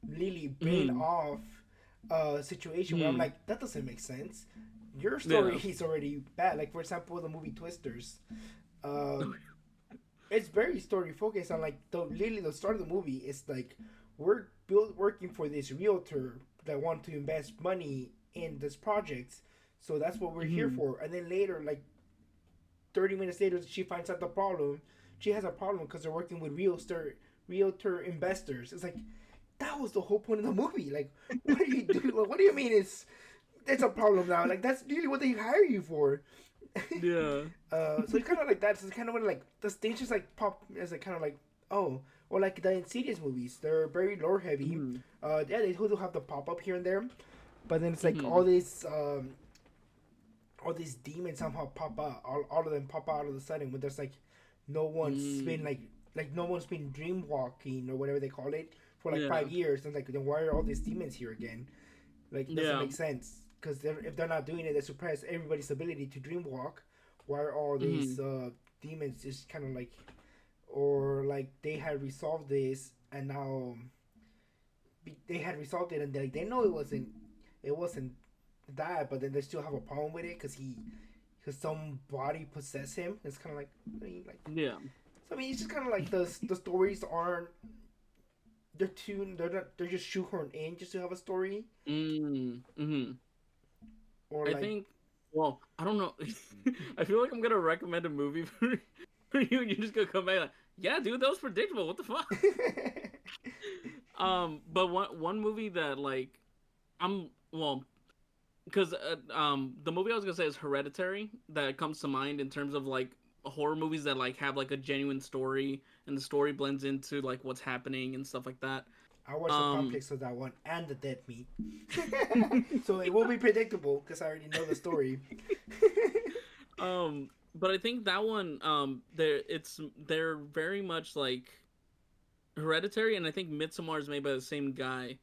really brain Mm. off situation where I'm Mm. like, that doesn't make sense. Your story Yeah. is already bad. Like for example, the movie Twisters. Um, it's very story focused on like the literally the start of the movie is like we're working for this realtor that want to invest money in this project, so that's what we're here Mm. for. And then later, like 30 minutes later, she finds out the problem. She has a problem because they're working with realtor investors. It's like that was the whole point of the movie. Like, what are you doing? What do you mean it's a problem now? Like that's really what they hire you for. Yeah. So it's kind of like that. So it's kind of like the stage just like pop as like kind of like oh, or like the Insidious movies. They're very lore heavy. Mm. Yeah, they do have the pop up here and there, but then it's like Mm. all these demons somehow pop out. All of them pop out all of a sudden when there's like no one's been Mm. like no one's been dream walking or whatever they call it for like Yeah. 5 years. And like then why are all these demons here again? Like it doesn't Yeah. make sense because if they're not doing it, they suppress everybody's ability to dream walk. Why are all these Mm. demons just kind of like, or like they had resolved this and now they had resolved it and they know it wasn't that, but then they still have a problem with it because some body possessed him. It's kind of like I mean, like Yeah. so I mean it's just kind of like the stories aren't, they're just shoehorned in just to have a story. Mm. Mm. Or I like think. Well, I don't know. I feel like I'm gonna recommend a movie for you, and you're just gonna come back like, yeah, dude, that was predictable. What the fuck? But one movie that like I'm well because the movie I was gonna say is Hereditary that comes to mind in terms of like horror movies that like have like a genuine story and the story blends into like what's happening and stuff like that. I watched the Um, complex of that one and the dead meat, so it will be predictable because I already know the story. but I think that one they're very much like Hereditary, and I think Midsommar is made by the same guy,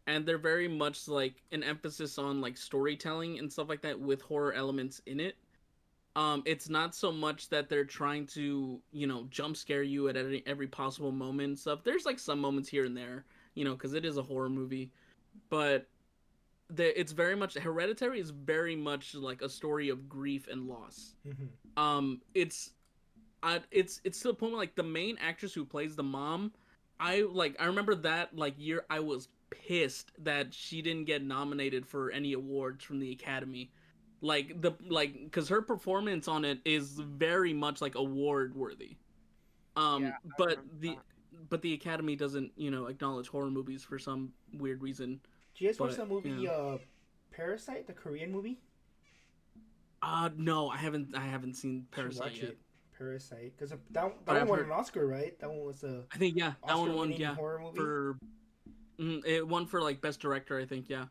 and they're very much like an emphasis on like storytelling and stuff like that with horror elements in it. It's not so much that they're trying to jump scare you at every possible moment and stuff. There's like some moments here and there, because it is a horror movie, but it's very much Hereditary is very much like a story of grief and loss. Mm-hmm. It's to the point where like the main actress who plays the mom, I remember that like year I was pissed that she didn't get nominated for any awards from the Academy. Because her performance on it is very much like award worthy. Yeah, Um, I but remember the that. but the Academy doesn't acknowledge horror movies for some weird reason. Do you guys watch But the movie Parasite, the Korean movie? no, I haven't seen You should Parasite watch yet. it. Parasite, because that But one I've won heard. an Oscar, right? That one was a I think yeah, that one won. Oscar-winning Yeah, horror movie, for it won for like best director. I think yeah,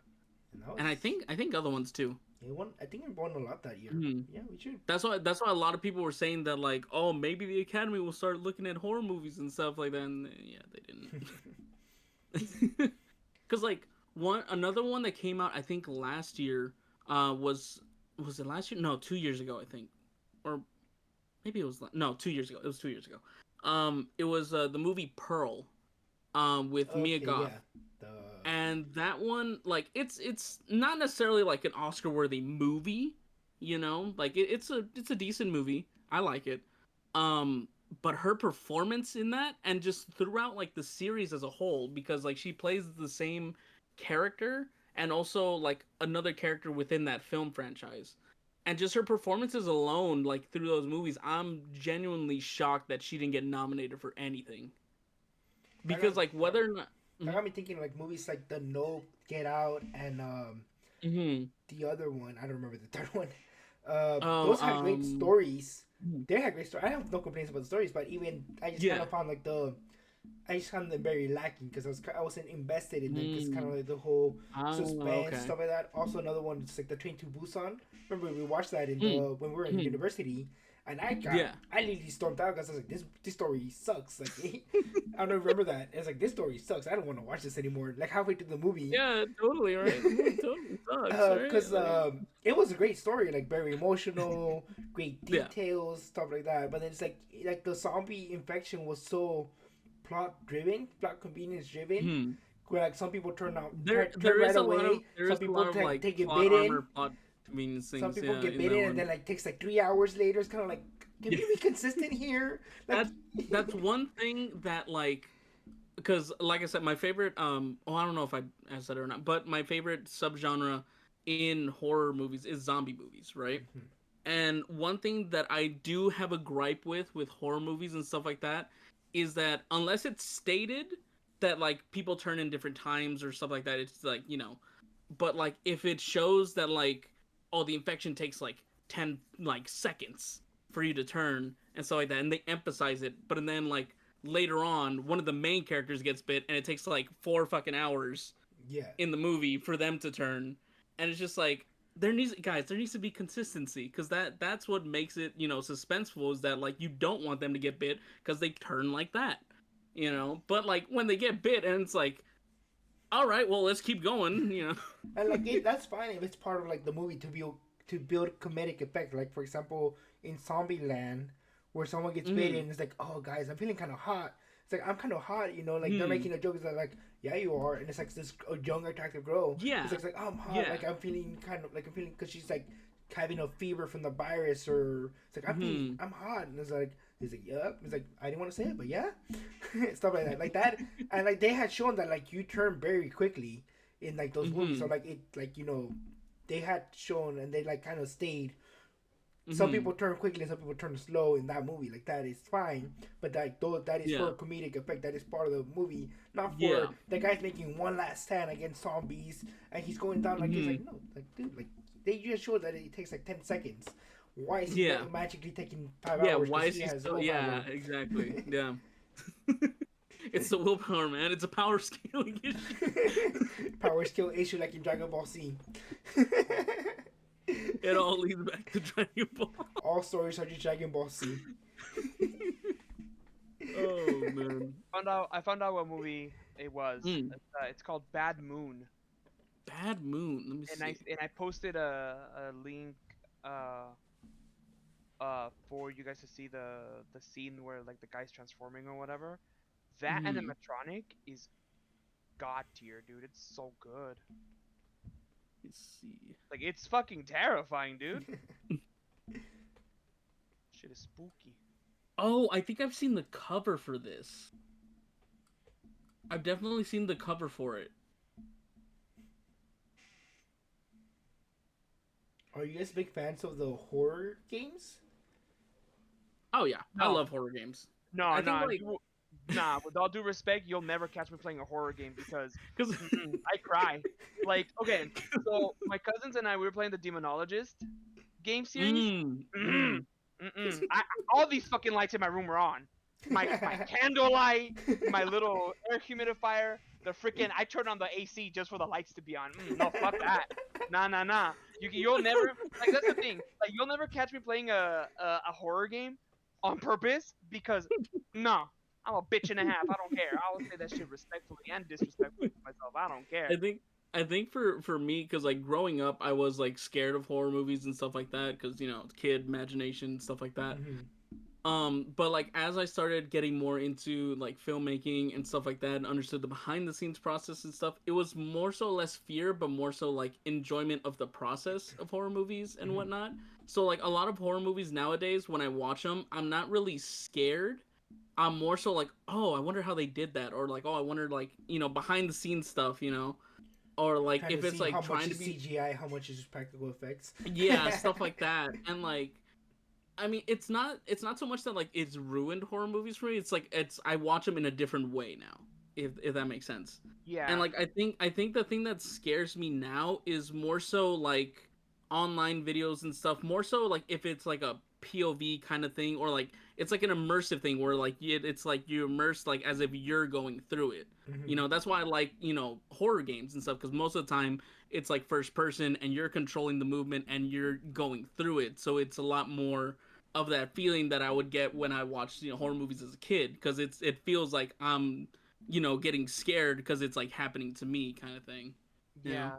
and that and I was think I think other ones too. it won. I think it won a lot that year. Mhm. Yeah, we should. That's why a lot of people were saying that like, oh, maybe the Academy will start looking at horror movies and stuff like that. And yeah, they didn't. Because like one another one that came out I think last year was it last year? No, 2 years ago I think, or maybe it was no 2 years ago. It was 2 years ago. It was the movie Pearl with Mia Okay, Goth, yeah. The and that one like it's not necessarily like an Oscar worthy movie, like it's a decent movie. I like it. Um, but her performance in that and just throughout like the series as a whole, because like she plays the same character and also like another character within that film franchise. And just her performances alone, like through those movies, I'm genuinely shocked that she didn't get nominated for anything. that got Because like whether or not, that mm-hmm. got me thinking like movies like The Note, Get Out, and Mm-hmm. the other one. I don't remember the third one. Oh, Those had great stories, Mhm. they had great story. I have no complaints about the stories, but even I just kind Yeah. of found like the I just found them very lacking because I wasn't invested in them because kind of Mm. like the whole Oh, suspense okay. stuff like that. Also another one is like the Train to Busan. Remember we watched that in Mm. the when we were in Mm. university, and Yeah. I literally stormed out because I was like this story sucks. Like I don't remember that. It's like this story sucks. I don't want to watch this anymore. Like halfway through the movie, Yeah, totally, right? The movie totally sucks, right? because Like, it was a great story, like very emotional, great yeah. details, stuff like that. But then it's like the zombie infection was so plot driven, plot convenience driven. Hmm. Where like some people turn out There turn there right is a lot of away. there Some is a people lot of like like take it plot bitten. armor, plot convenience Some things, people yeah, get in that bitten and then one. like takes like 3 hours later. It's kind of like, can Yeah. we be consistent here? Like, That's one thing that like because like I said, my favorite oh I don't know if I said it or not, but my favorite subgenre in horror movies is zombie movies, right? And one thing that I do have a gripe with horror movies and stuff like that is that unless it's stated that like people turn in different times or stuff like that, it's like, but like if it shows that like oh the infection takes like 10 like seconds for you to turn and stuff like that and they emphasize it, but then like later on one of the main characters gets bit and it takes like 4 fucking hours yeah. in the movie for them to turn, and it's just like there needs to be consistency because that's what makes it suspenseful is that like you don't want them to get bit because they turn like that, but like when they get bit and it's like all right well let's keep going. And like that's fine if it's part of like the movie to build comedic effect. Like for example, in Zombieland, where someone gets Mm-hmm. bitten, it's like, oh guys, I'm feeling kind of hot. It's like I'm kind of hot, like they're Hmm. making a joke. It's like, yeah, you are, and it's like this young attractive girl. Yeah. It's like oh, I'm hot. Yeah. Like I'm feeling kind of like I'm feeling because she's like having a fever from the virus, or it's like Hmm. I'm hot, and it's like he's like yep. It's like I didn't want to say it, but yeah, stuff like that, and like they had shown that like you turn very quickly in like those movies. So Hmm. like it like they had shown and they like kind of stayed. Some Hmm. people turn quickly and some people turn slow in that movie. Like that is fine, but like that is for Yeah. comedic effect. That is part of the movie, not Yeah. for the guy's making one last stand against zombies and he's going down like he's Hmm. like no, like dude, like they just showed that it takes like 10 seconds. Why is he Yeah. magically taking 5 Yeah, hours why because is he he has still, yeah, willpower? exactly, yeah. It's the willpower, man. It's a power scaling issue. Power skill issue like in Dragon Ball Z. It all leads back to Dragon Ball. All stories are just Dragon Ball Z. Oh man. I found out what movie it was. Mm. It's called Bad Moon, Bad Moon. Let me and I see. and I posted a link uh for you guys to see the scene where like the guy's transforming or whatever. That Hmm. animatronic is god tier, dude. It's so good. Let's see. Like it's fucking terrifying, dude. Shit is spooky. Oh, I think I've seen the cover for this. I've definitely seen the cover for it. Are you guys big fans of the horror games? Oh yeah, I No, love horror games. no, I think no, like nah. With all due respect, you'll never catch me playing a horror game because because I cry. Like, okay, so my cousins and I we were playing the Demonologist game series. mm, Mm-mm, mm, mm-mm. All these fucking lights in my room were on. My candlelight, my little air humidifier, the freaking. I turned on the AC just for the lights to be on. No, fuck that. Nah, nah, nah. You'll never like that's the thing. Like you'll never catch me playing a horror game on purpose because no, I'm a bitch and a half. I don't care. I will say that shit respectfully and disrespectfully to myself. I don't care. I think I think for me because like growing up I was like scared of horror movies and stuff like that because kid imagination stuff like that. Hmm. But like as I started getting more into like filmmaking and stuff like that and understood the behind the scenes process and stuff, it was more so less fear, but more so like enjoyment of the process of horror movies and Hmm. whatnot. So like a lot of horror movies nowadays, when I watch them, I'm not really scared. I'm more so like, oh, I wonder how they did that, or like, oh, I wonder like behind the scenes stuff, or like Trying to if it's see like how much trying to is be CGI, how much is practical effects. yeah stuff like that, and like I mean, it's not so much that like it's ruined horror movies for me. It's like I watch them in a different way now, if that makes sense. And Yeah. like I think the thing that scares me now is more so like online videos and stuff. More so like if it's like a POV kind of thing, or like it's like an immersive thing where like it's like you immerse like as if you're going through it. You Hmm. know, that's why I like, horror games and stuff, because most of the time it's like first person and you're controlling the movement and you're going through it. So it's a lot more of that feeling that I would get when I watched, horror movies as a kid, because it feels like I'm, getting scared because it's like happening to me kind of thing. You know? Yeah.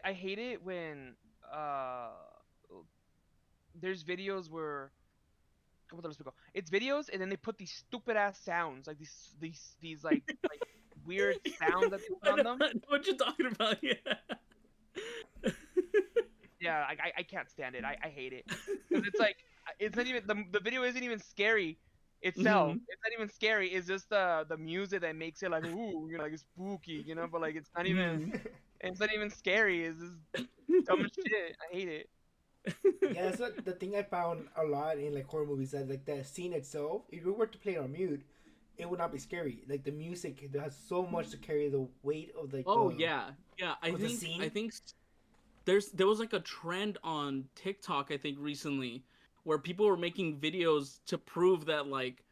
I hate it when uh there's videos where ¿cómo te lo explico? It's videos and then they put these stupid ass sounds, like these like weird sounds that they put on them. I know what you're talking about. Yeah. Yeah, I can't stand it. I hate it because it's like it's not even the video isn't even scary itself. Hmm. It's not even scary. It's just the music that makes it like ooh, like it's spooky, but like Hmm. it's not even scary. It's just dumb as shit. I hate it. Yeah, that's what the thing I found a lot in like horror movies, that like the scene itself, if you were to play it on mute, it would not be scary. Like the music, it has so much to carry the weight of like Oh the yeah, yeah. I of the think I scene. think there was like a trend on TikTok I think recently where people were making videos to prove that like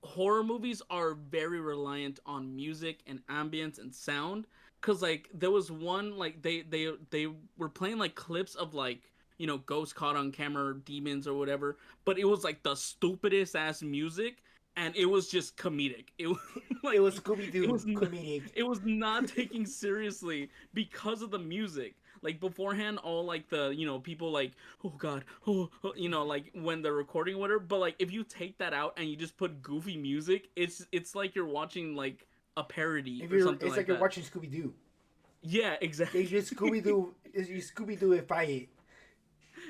horror movies are very reliant on music and ambience and sound, because like there was one like they were playing like clips of like ghosts caught on camera or demons or whatever, but it was like the stupidest ass music, and it was just comedic. It was It like was Scooby Doo comedic. it was not taking seriously because of the music. Like beforehand, all like the people like, oh god, oh, like when they're recording whatever. But like if you take that out and you just put goofy music, it's like you're watching like a parody If or you're, something it's like like you're that. watching Scooby Doo. Yeah, They exactly. just Scooby Doo. You Scooby Doo if I it,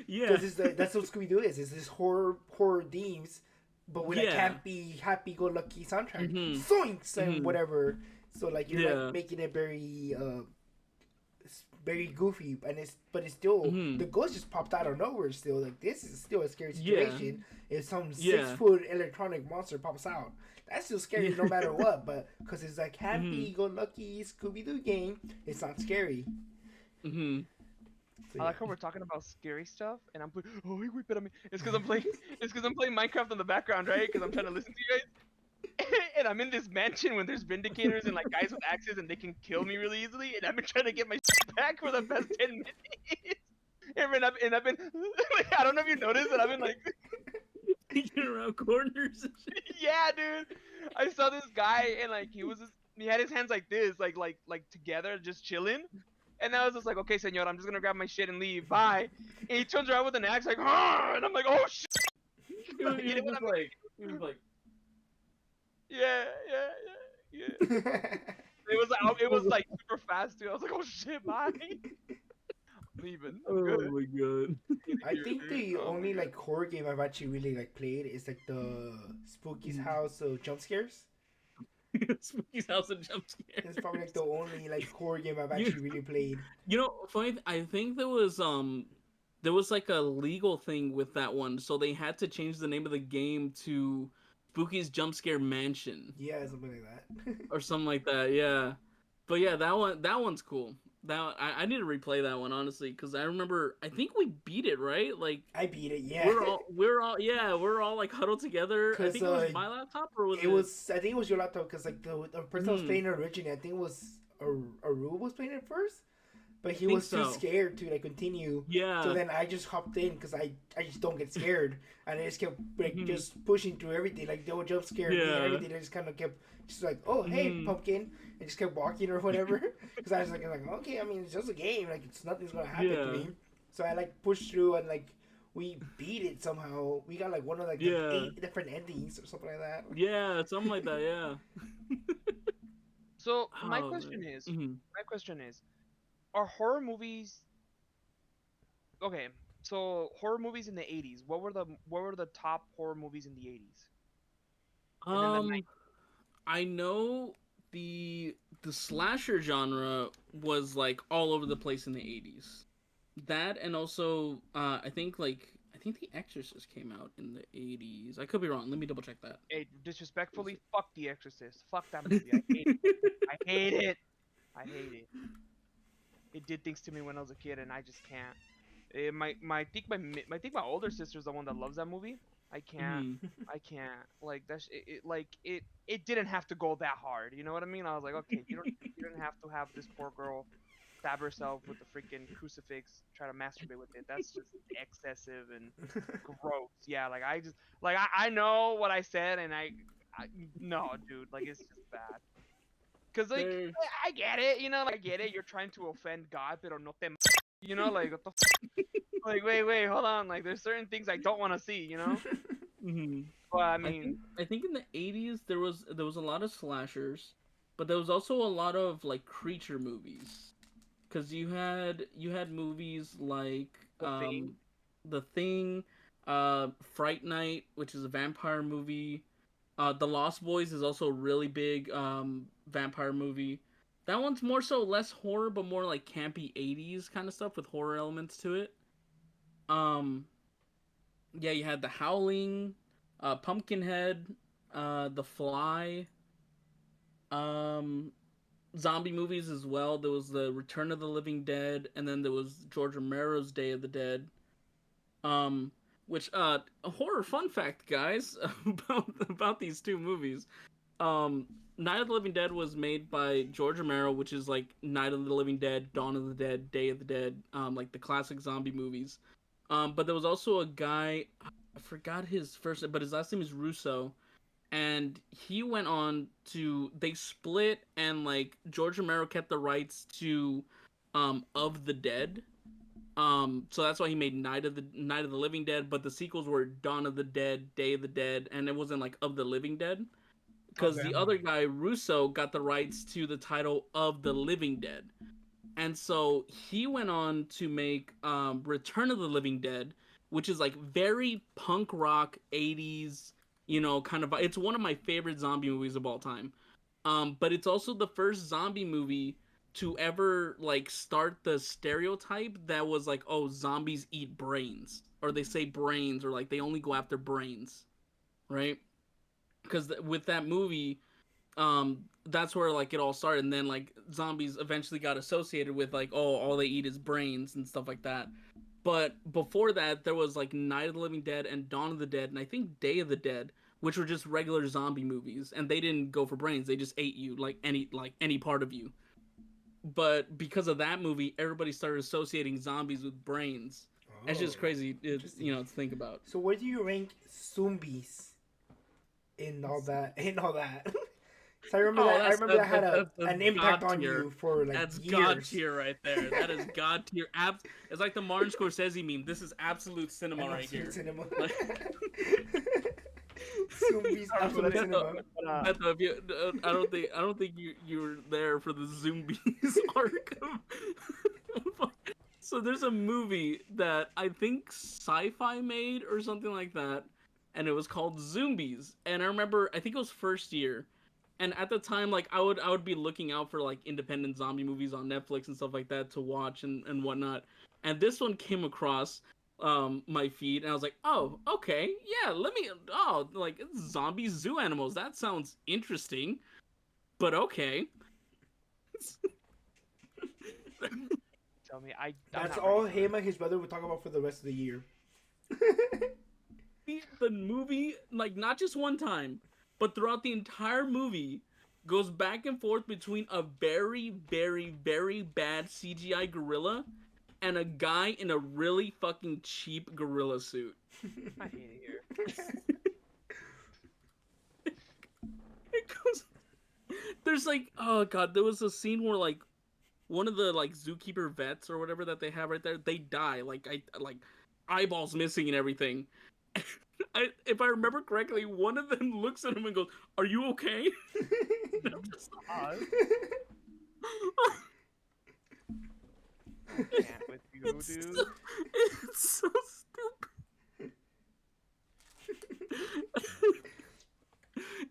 Yeah, because that's what Scooby Doo is. It's this horror themes, but with a yeah. campy, happy go lucky soundtrack, Mhm. zoinks and Mhm. whatever. So like you're like Yeah. making it very it's very goofy, and it's still the Mhm. ghost just popped out of nowhere. Still, like this is still a scary Yeah. situation. If some six Yeah. foot electronic monster pops out, that's still scary Yeah. no matter what. But because it's like Mhm. happy go lucky Scooby Doo game, it's not scary. Mhm. So I yeah. like how we're talking about scary stuff, and I'm playing. Oh, wait, but I mean, it's because I'm playing. It's because I'm playing Minecraft in the background, right? Because I'm trying to listen to you guys. And I'm in this mansion when there's vindicators and like guys with axes, and they can kill me really easily. And I've been trying to get my back for the past 10 minutes. And I've been. Like, I don't know if you noticed that I've been like, Peeking around corners and shit. yeah, dude. I saw this guy, and like he had his hands like this, like together, just chilling. And I was just like, okay, senor, I'm just gonna grab my shit and leave. Bye. And he turns around with an axe, like, "Arr!" And I'm like, oh shit. Like, He you know was what just like, he was like, yeah, yeah, yeah, yeah. It was like super fast too. I was like, oh shit, bye. I'm leaving. I'm good. oh my god. Get I here, think dude. the Oh my only god. like horror game I've actually really like played is like the Spooky's Mhm. House of Jump Scares. Spooky's house and jump It's probably like the scares. only like horror game I've You, actually really played. funny. I think there was like a legal thing with that one, so they had to change the name of the game to Spooky's Jump Scare Mansion Yeah, something like that. or something like that. Yeah, but yeah, that one's cool. I need to replay that one honestly, because I remember I think we beat it, right. Like I beat it, yeah. we're all like huddled together. I Cause think it was my laptop, or was it it? was, I think it was your laptop, because like the person that was Hmm. playing it originally, I think it was Aru was playing it first, but I he think was too so. scared to like continue. So Yeah. then I just hopped in because I just don't get scared, and I just kept like Hmm. just pushing through everything. Like they would jump scare me and Yeah. everything. I just kind of kept just like, oh hey Hmm. pumpkin, and just kept walking or whatever. Because I was like okay, I mean it's just a game. Like it's nothing's gonna happen to Yeah. me. So I like pushed through and like we beat it somehow. We got like one of like the Yeah. 8 different endings or something like that. Yeah. Something like that. Yeah. So Oh man. Hmm. my question is, are horror movies okay? So horror movies in the 80s. What were the top horror movies in the 80s? And then the Um, I know the slasher genre was like all over the place in the 80s. That, and also I think The Exorcist came out in the 80s. I could be wrong. Let me double check that. Hey, disrespectfully, fuck The Exorcist. Fuck that movie. I hate it. I hate it. I hate it. It did things to me when I was a kid, and I just can't. I think my older sister's the one that loves that movie. I can't. Mhm. I can't. Like that's it didn't have to go that hard. You know what I mean? I was like, okay, you don't have to have this poor girl stab herself with the freaking crucifix, try to masturbate with it. That's just excessive and gross. Yeah, like I just like I know what I said, and I no, dude, like it's just bad. Cause like There. I get it, you know, like I get it. You're trying to offend God, pero no te, you know, like what the like wait, hold on. Like there's certain things I don't want to see, you know. Mhm. But I I mean, think I think in the 80s there was a lot of slashers, but there was also a lot of like creature movies. Cuz you had movies like the thing. The Thing, Fright Night, which is a vampire movie. The Lost Boys is also a really big vampire movie. That one's more so less horror but more like campy 80s kind of stuff with horror elements to it. Um yeah, you had The Howling, Pumpkinhead, The Fly, um, zombie movies as well. There was the Return of the Living Dead, and then there was George Romero's Day of the Dead. Um, which a horror fun fact, guys, about these two movies. Um, Night of the Living Dead was made by George Romero, which is like Night of the Living Dead, Dawn of the Dead, Day of the Dead, like the classic zombie movies. But there was also a guy, I forgot his first name, but his last name is Russo, and he went on to they split, and like George Romero kept the rights to of the Dead. So that's why he made Night of the Living Dead, but the sequels were Dawn of the Dead, Day of the Dead, and it wasn't like of the Living Dead because Okay. the other guy Russo got the rights to the title of the Living Dead. And so he went on to make Return of the Living Dead, which is like very punk rock 80s, kind of. It's one of my favorite zombie movies of all time. But it's also the first zombie movie to ever like start the stereotype that was like, oh, zombies eat brains, or they say brains, or like they only go after brains, right? Because with that movie, that's where like it all started, and then like zombies eventually got associated with like, oh, all they eat is brains and stuff like that. But before that there was like Night of the Living Dead and Dawn of the Dead, and I think Day of the Dead, which were just regular zombie movies, and they didn't go for brains, they just ate you like any part of you. But because of that movie everybody started associating zombies with brains. It's Oh, just crazy, interesting. to think about. So where do you rank zombies in all that? In all that. So Oh, I that's remember that's that had that's, that's, that's an impact God on tier. you for like That's God years. tier right there. That is God tier. It's like the Martin Scorsese meme. This is absolute cinema And right absolute here. cinema. Like, Zombies, I don't know, absolute that is, Beto, cinema. but, Beto, if you, I don't think you were there for the Zombies arc. So there's a movie that I think Sci-Fi made or something like that, and it was called Zombies. And I remember, I think it was first year, and at the time, like I would be looking out for like independent zombie movies on Netflix and stuff like that to watch and whatnot. And this one came across my feed, and I was like, oh, okay, yeah, like it's zombie zoo animals. That sounds interesting, but okay. tell me, I'm That's not ready all for it. him and his brother would talk about for the rest of the year. The movie, like not just one time, but throughout the entire movie, goes back and forth between a very, very, very bad CGI gorilla and a guy in a really fucking cheap gorilla suit. I hate it here. It goes. There's like, oh god, there was a scene where like one of the like zookeeper vets or whatever that they have right there, they die. Like eyeballs missing and everything. If I remember correctly, one of them looks at him and goes, "Are you okay?" Pause. I can't with you, It's dude. so, it's so stupid.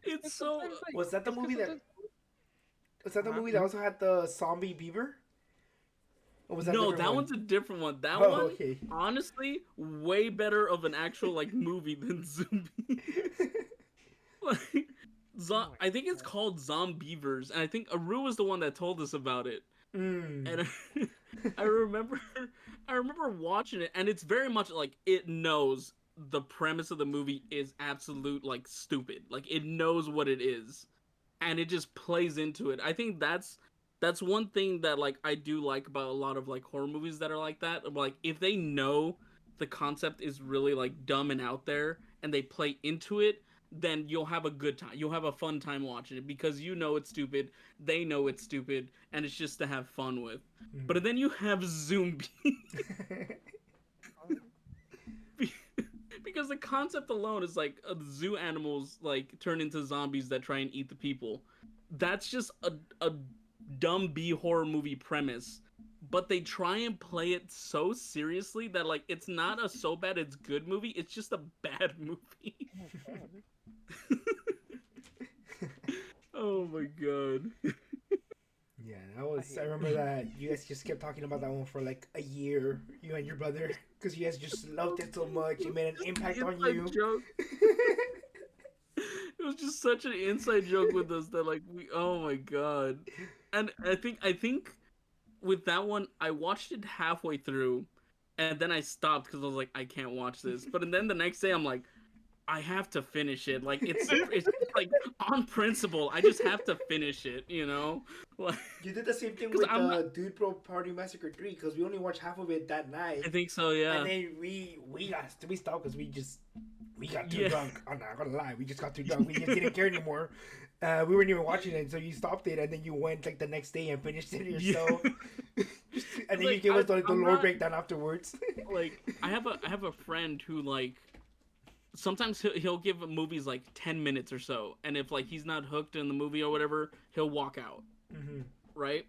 It's It's so. sometimes like Was that the it's because movie that? sometimes. Was that the Uh-huh. movie that also had the zombie beaver? Or was that a No, different that one? one's a different one. That Oh, one, okay. honestly, way better of an actual like movie than Zombie. Like, Oh my I think it's god. called Zombievers, and I think Aru was the one that told us about it. Mm. And I remember I remember watching it, and it's very much like it knows the premise of the movie is absolute like stupid. Like it knows what it is, and it just plays into it. I think that's one thing that like I do like about a lot of like horror movies that are like that. Like if they know the concept is really like dumb and out there and they play into it, then you'll have a good time. You'll have a fun time watching it because you know it's stupid, they know it's stupid, and it's just to have fun with. But then you have Zombie because the concept alone is like zoo animals like turn into zombies that try and eat the people. That's just a dumb B horror movie premise, but they try and play it so seriously that like it's not a so bad it's good movie. It's just a bad movie. Oh my god. Oh my god. Yeah, that I was. I hate it. remember that you guys just kept talking about that one for like a year, you and your brother, because you guys just loved it so much. It made an Just impact the on inside you. joke. It was just such an inside joke with us that like we oh my god. And I think with that one I watched it halfway through and then I stopped because I was like I can't watch this. But then the next day I'm like I have to finish it. Like it's just like on principle. I just have to finish it, you know? Like You did the same thing cuz with I'm not Dude Bro Party Massacre 3 because we only watched half of it that I night, think so, and yeah. then we stopped because we got too Yeah. drunk. I'm not gonna lie, we just got too drunk. We just didn't care anymore. We weren't even watching it, so you stopped it, and then you went like the next day and finished it Yeah. yourself. And then you Like gave us the I'm lore not breakdown afterwards. like I have a friend who like sometimes he'll give movies like 10 minutes or so, and if like he's not hooked in the movie or whatever, he'll walk out, Hmm. right?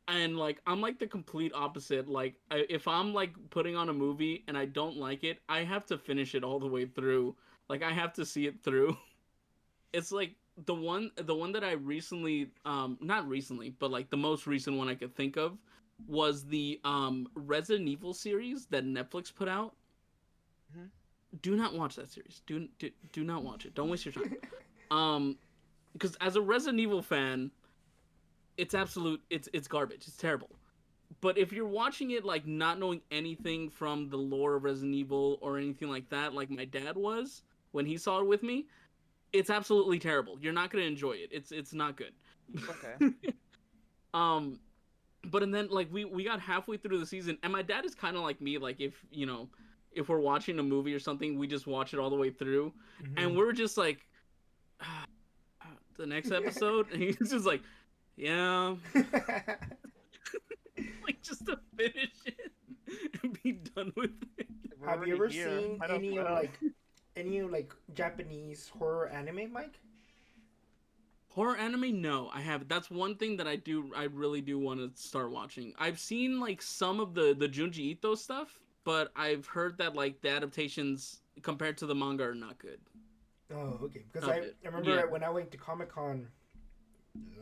And like I'm like the complete opposite. Like if I'm like putting on a movie and I don't like it, I have to finish it all the way through. Like I have to see it through. It's like the one that I recently not recently but like the most recent one I could think of was the Resident Evil series that Netflix put out. Mhm. Do not watch that series. Do not watch it. Don't waste your time. Um, because as a Resident Evil fan, it's garbage. It's terrible. But if you're watching it like not knowing anything from the lore of Resident Evil or anything like that, like my dad was when he saw it with me, it's absolutely terrible. You're not gonna enjoy it. It's not good. Okay. um, but and then like we got halfway through the season, and my dad is kind of like me. Like if you know if we're watching a movie or something, we just watch it all the way through, and we're just like the next episode, and he's just like, yeah, like just to finish it and be done with it. Like, we're Have you already ever here. seen Might as any of well. like Japanese horror anime, Mike? Horror anime? No, I haven't. That's one thing that I really do want to start watching. I've seen like some of the Junji Ito stuff, but I've heard that like the adaptations compared to the manga are not good Oh, okay. Because of I it. Yeah. remember when I went to Comic Con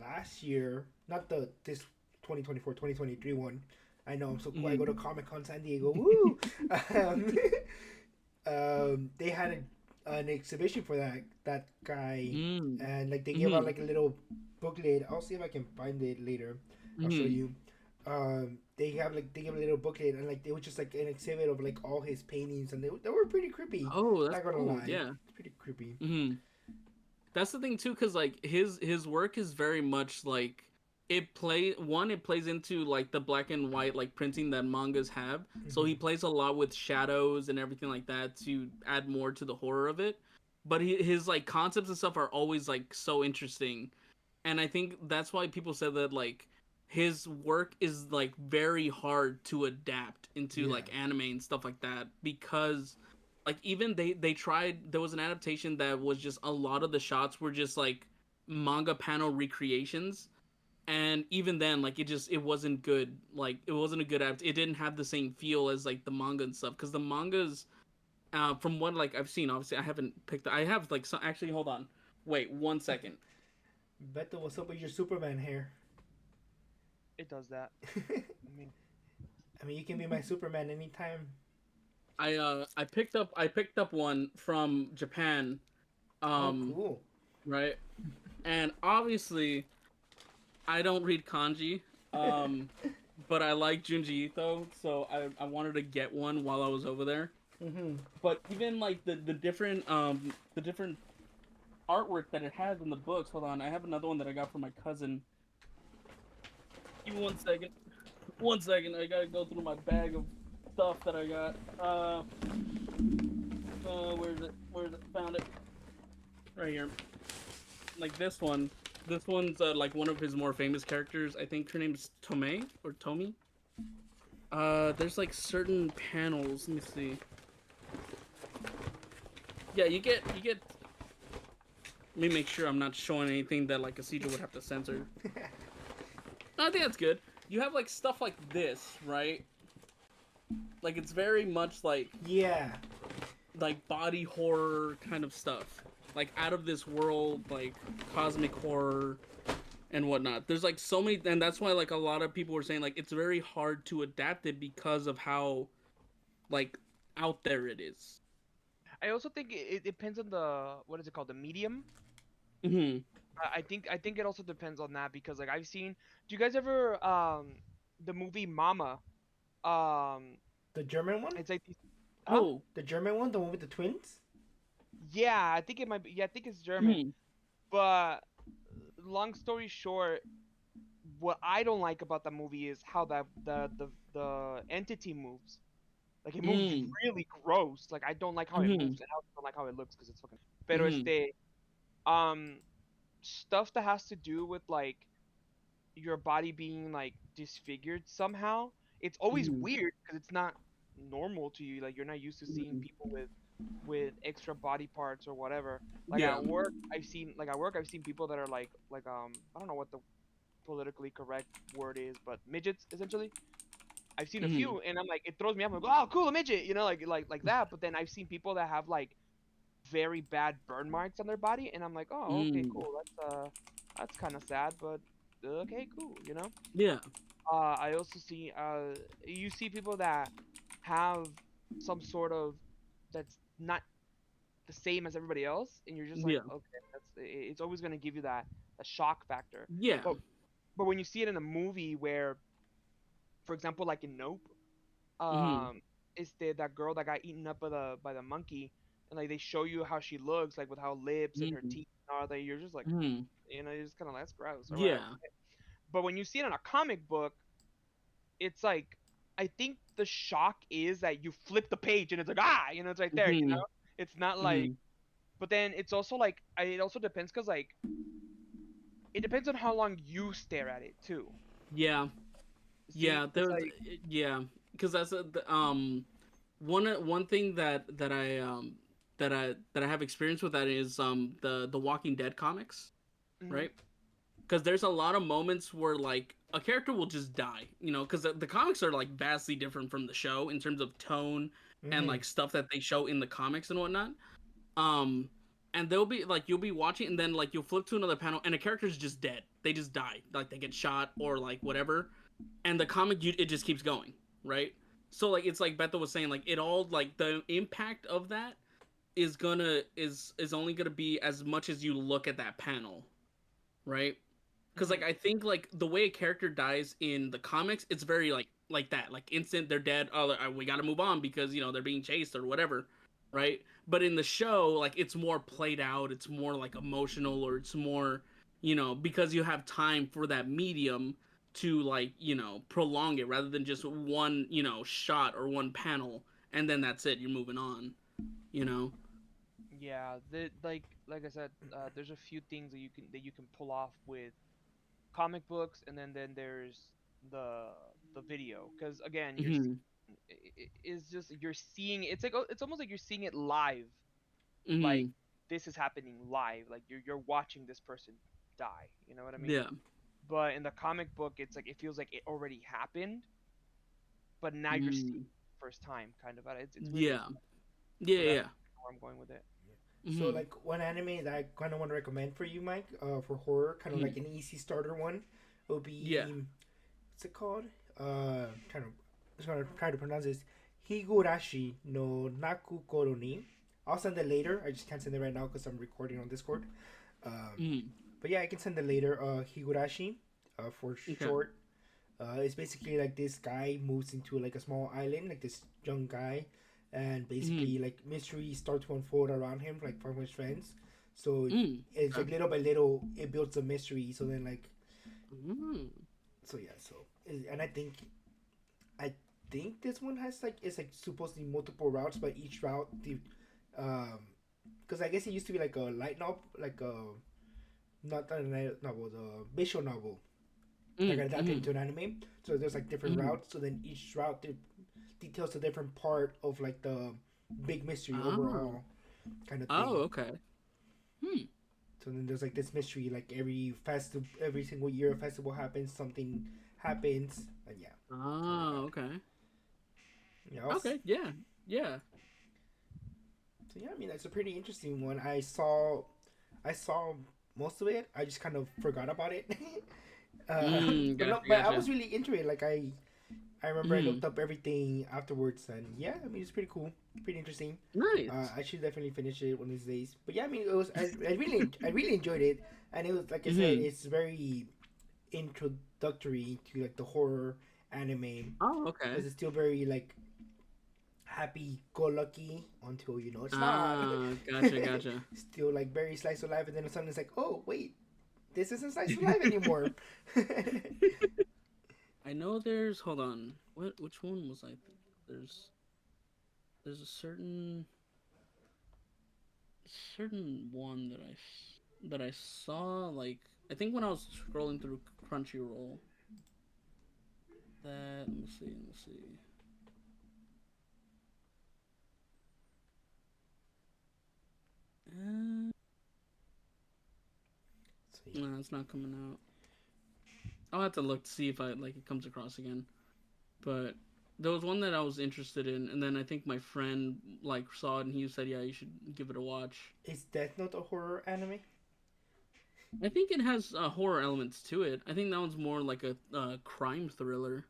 last year, not this 2024 2023 one. I know I'm so cool. I go to Comic Con San Diego. Woo! um, they had an exhibition for that guy, Mm. and like they gave out Mm-hmm. like a little booklet. I'll see if I can find it later. I'll show Mm-hmm. you. They give a little booklet, and like it was just like an exhibit of like all his paintings, and they were pretty creepy. Oh, that's Not gonna cool. lie, Yeah. it's pretty creepy. Mm-hmm. That's the thing too, because like his work is very much like it plays into like the black and white like printing that mangas have. So he Hmm. plays a lot with shadows and everything like that to add more to the horror of it. But his like concepts and stuff are always like so interesting, and I think that's why people said that like his work is like very hard to adapt into Yeah. like anime and stuff like that because like even they tried there was an adaptation that was just a lot of the shots were just like manga panel recreations, and even then like it wasn't good. Like it wasn't a good it didn't have the same feel as like the manga and stuff because the mangas from what like I've seen, obviously I haven't picked I have like so actually hold on, wait 1 second. Beto, what's up with your Superman hair? It does that. I mean, I mean, you can be my Superman anytime. I picked up one from Japan, Oh, um cool. right, and obviously I don't read kanji, um but I like Junji Ito, so I wanted to get one while I was over there. Mm-hmm. But even like the different artwork that it has in the books. Hold on, I have another one that I got from my cousin. Give me 1 second. 1 second. I gotta go through my bag of stuff that I got. Where's it? Where's it? Found it. Right here. Like this one. This one's like one of his more famous characters. I think her name's Tomei or Tomi. There's like certain panels. Let me see. Yeah, you get. Let me make sure I'm not showing anything that like a CJ would have to censor. No, I think that's good. You have like stuff like this, right? Like it's very much Yeah. like body horror kind of stuff, like out of this world, like cosmic horror and whatnot. There's like so many, and that's why like a lot of people were saying like it's very hard to adapt it because of how like out there it is. I also think it depends on the what is it called, the medium. Mm-hmm. I think it also depends on that because like I've seen. Do you guys ever the movie Mama? Um, The German one? it's like these, huh? Oh. The German one, the one with the twins? Yeah, I think it might be. Yeah, I think it's German. Mm-hmm. But long story short, what I don't like about the movie is how the entity moves. Like it moves Mm-hmm. really gross. Like I don't like how it Mm-hmm. moves, and I also don't like how it looks because it's fucking. Pero Mm-hmm. um stuff that has to do with like your body being like disfigured somehow. It's always Mm-hmm. weird because it's not normal to you. Like you're not used to seeing people with extra body parts or whatever. Like Yeah. at work I've seen people that are like I don't know what the politically correct word is, but midgets essentially. I've seen a Mm-hmm. few and I'm like it throws me off. I'm like, oh cool, a midget, you know, like that. But then I've seen people that have like very bad burn marks on their body, and I'm like, oh okay, Mm. cool. That's kind of sad, but okay, cool, you know. Yeah. I also see you see people that have some sort of that's not the same as everybody else, and you're just like, Yeah. okay, it's always gonna give you that a shock factor. Yeah. But when you see it in a movie where, for example, like in Nope, Mm-hmm. is that girl that got eaten up by the monkey, and like they show you how she looks, like with how lips and her Mm-hmm. teeth are. That you're just like, Mm-hmm. you're just kind of like, that's gross. All right. Yeah. But when you see it in a comic book, it's like I think the shock is that you flip the page and it's like it's right there. Mm-hmm. It's not like. Mm-hmm. But then it's also like it also depends because like it depends on how long you stare at it too. Yeah. See, Yeah, because there's like yeah, because that's one thing that I have experience with that is the Walking Dead comics, mhm, right? Because there's a lot of moments where like a character will just die, because the comics are like vastly different from the show in terms of tone and Mm-hmm. like stuff that they show in the comics and whatnot. Um, and they'll be like you'll be watching and then like you'll flip to another panel and a character's just dead. They just die, like they get shot or like whatever, and the comic it just keeps going, right? So like it's like Beto was saying, like it all like the impact of that is only gonna be as much as you look at that panel, right? Because like mhm, I think like the way a character dies in the comics, it's very like that, like instant they're dead. Oh, we got to move on because they're being chased or whatever, right? But in the show, like it's more played out. It's more like emotional, or it's more because you have time for that medium to like prolong it rather than just one shot or one panel and then that's it. You're moving on. You know. yeah, like I said, there's a few things that you can pull off with comic books, and then there's the the video, because again, Hmm. it's just you're seeing it's like it's almost like you're seeing it live, like Hmm. this is happening live, like you're watching this person die. You know what I mean? Yeah. But in the comic book, it's like it feels like it already happened, but now you're seeing Hmm. it the first time, kind of. It's weird to Yeah. explain, Yeah. but that's Yeah. where I'm going with it. So, Hmm. like, one anime that I kind of want to recommend for you, Mike, for horror, kind of Hmm. like an easy starter one, will Yeah. be, what's it called? Trying to, just gonna try to pronounce this. Higurashi no Naku Koro ni. I'll send it later. I just can't send it right now because I'm recording on Discord. Um, Hmm. but yeah, I can send it later. Higurashi, for Okay. short. It's basically like this guy moves into like a small island, like this young guy, and Mm. basically like mysteries start to unfold around him, like from his friends. So it's Okay. like little by little it builds a mystery. So then like Mm. so yeah and I think this one has like it's like supposedly multiple routes, but each route the um because I guess it used to be like a light novel, like a not a light novel, the visual novel that got adapted Mm. into an anime. So there's like different Mm. routes. So then each route details a different part of like the big mystery Oh. overall kind of Oh, thing. okay. Hmm. So then there's like this mystery, like every single year a festival happens, something happens, and yeah, something like Oh, that. okay. Yeah, Okay. Yeah. Yeah. so yeah, I mean that's a pretty interesting one. I saw most of it. I just kind of forgot about it. But no, Gotcha. but I Gotcha. was really into it. Like I remember I looked Mm. up everything afterwards, and yeah, I mean it's pretty cool, pretty interesting. Nice. I should definitely finish it one of these days. But yeah, I mean it was I really enjoyed it, and it was like I said, Mm. it's very introductory to like the horror anime Oh, okay. because it's still very like happy go lucky until you know it's not. Ah, gotcha. Gotcha. Still like very slice of life, and then suddenly it's like, oh wait, this isn't slice of life anymore. I know there's. Hold on. What? Which one was I? There's. There's a certain one that I saw. Like, I think when I was scrolling through Crunchyroll. That. Let me see. Let me see. Uh, So yeah, no, it's not coming out. I'll have to look to see if I like it comes across again. But there was one that I was interested in, and then I think my friend like saw it, and he said, "Yeah, you should give it a watch." is Death Note a horror anime? I think it has horror elements to it. I think that one's more like a crime thriller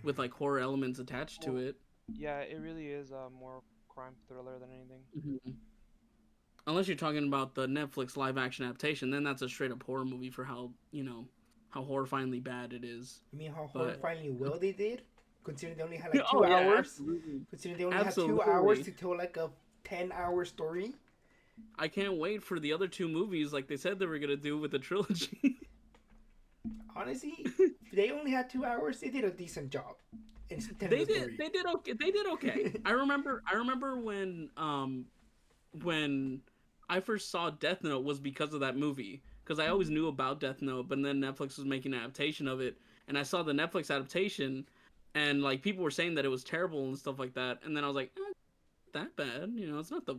with like horror elements attached to Well, it. yeah, it really is more crime thriller than anything. Mm-hmm. Unless you're talking about the Netflix live action adaptation, then that's a straight up horror movie for how how horrifyingly bad it is. You mean how But horrifyingly well they did? Considering they only had like two oh yeah, hours. absolutely, Considering they only had 2 hours absolutely. to tell like a 10-hour story. I can't wait for the other two movies like they said they were gonna do with the trilogy. Honestly, if they only had 2 hours, they did a decent job in telling they the did story. they did okay. They did okay. I remember when I first saw Death Note was because of that movie. Because I always knew about Death Note, but then Netflix was making an adaptation of it, and I saw the Netflix adaptation, and like people were saying that it was terrible and stuff like that, and then I was like, that bad, it's not the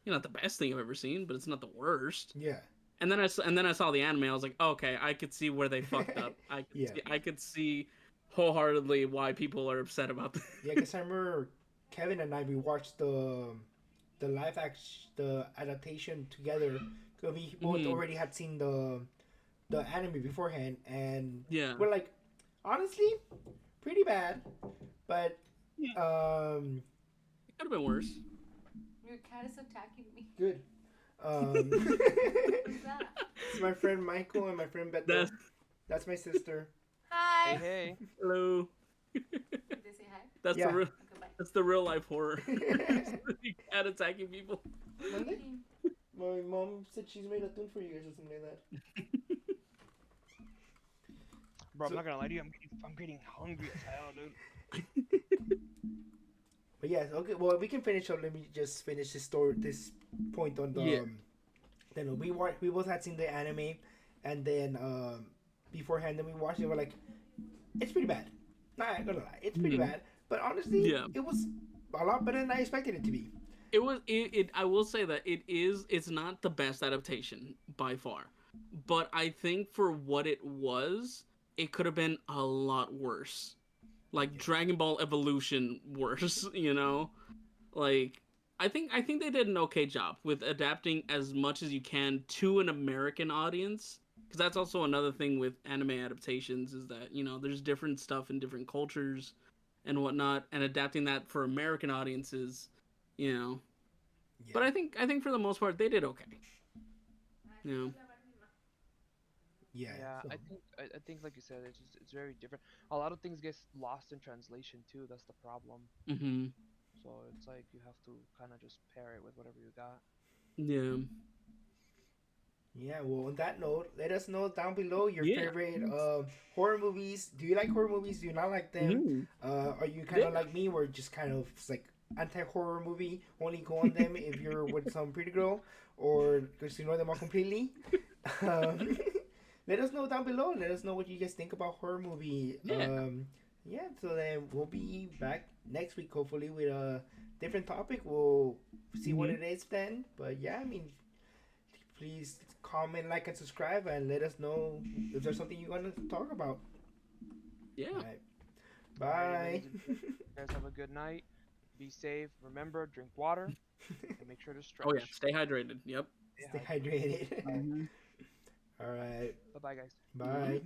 not the best thing I've ever seen, but it's not the worst. Yeah. And then I saw the anime. I was like, okay, I could see where they fucked up. Yeah. I could see wholeheartedly why people are upset about this. Yeah, because I remember Kevin and I we watched the live action the adaptation together. 'Cause we both Hmm. already had seen the anime beforehand, and Yeah. we're like, honestly, pretty bad. But Yeah. um, It could have been worse. Your cat is attacking me. good. Um, Who's that? it's my friend Michael and my friend Beto. That's That's my sister. Hey, Hi. hey. hello. Did they say hi? that's the Yeah. real. Okay, bye. That's the real life horror. Cat attacking people. What are you eating? My mom said she's made a tune for you guys or something like that. Bro, I'm So, not gonna lie to you. I'm getting hungry as hell, dude. but yeah, okay. Well, we can finish up. Let me just finish this story. This point on the. Yeah. Then we both had seen the anime, and then beforehand, then we watched it. We're like, it's pretty bad. Not gonna lie, it's pretty Mhm. bad. But honestly, Yeah. it was a lot better than I expected it to be. It was. I will say that it is. It's not the best adaptation by far, but I think for what it was, it could have been a lot worse. Like Yeah. Dragon Ball Evolution worse. Like I think they did an okay job with adapting as much as you can to an American audience. Because that's also another thing with anime adaptations is that there's different stuff in different cultures and whatnot, and adapting that for American audiences, you know. Yeah. But I think for the most part they did okay. You know. Yeah. Yeah, So I think like you said, it's very different. A lot of things get lost in translation too. That's the problem. Mm-hmm. So it's like you have to kind of just pair it with whatever you got. Yeah. yeah, well, on that note, let us know down below your Yeah. favorite horror movies. Do you like horror movies? Do you not like them? Mm-hmm. Are you kind Yeah. of like me, where just kind of like anti-horror movie? Only go on them if you're with some pretty girl, or just ignore them all completely. Um, let us know down below. Let us know what you guys think about horror movie. Yeah. Yeah, so then we'll be back next week, hopefully, with a different topic. We'll see what Mm-hmm. it is then. But yeah, I mean, please comment, like, and subscribe, and let us know if there's something you want to talk about. Yeah. All right. Alrighty, Bye. ladies and gentlemen, you guys have a good night. Be safe. Remember, drink water and make sure to Oh yeah. stretch. Stay hydrated. Yep. Stay Stay hydrated. hydrated. Mm-hmm. All right. Bye bye, guys. Mm-hmm. Bye.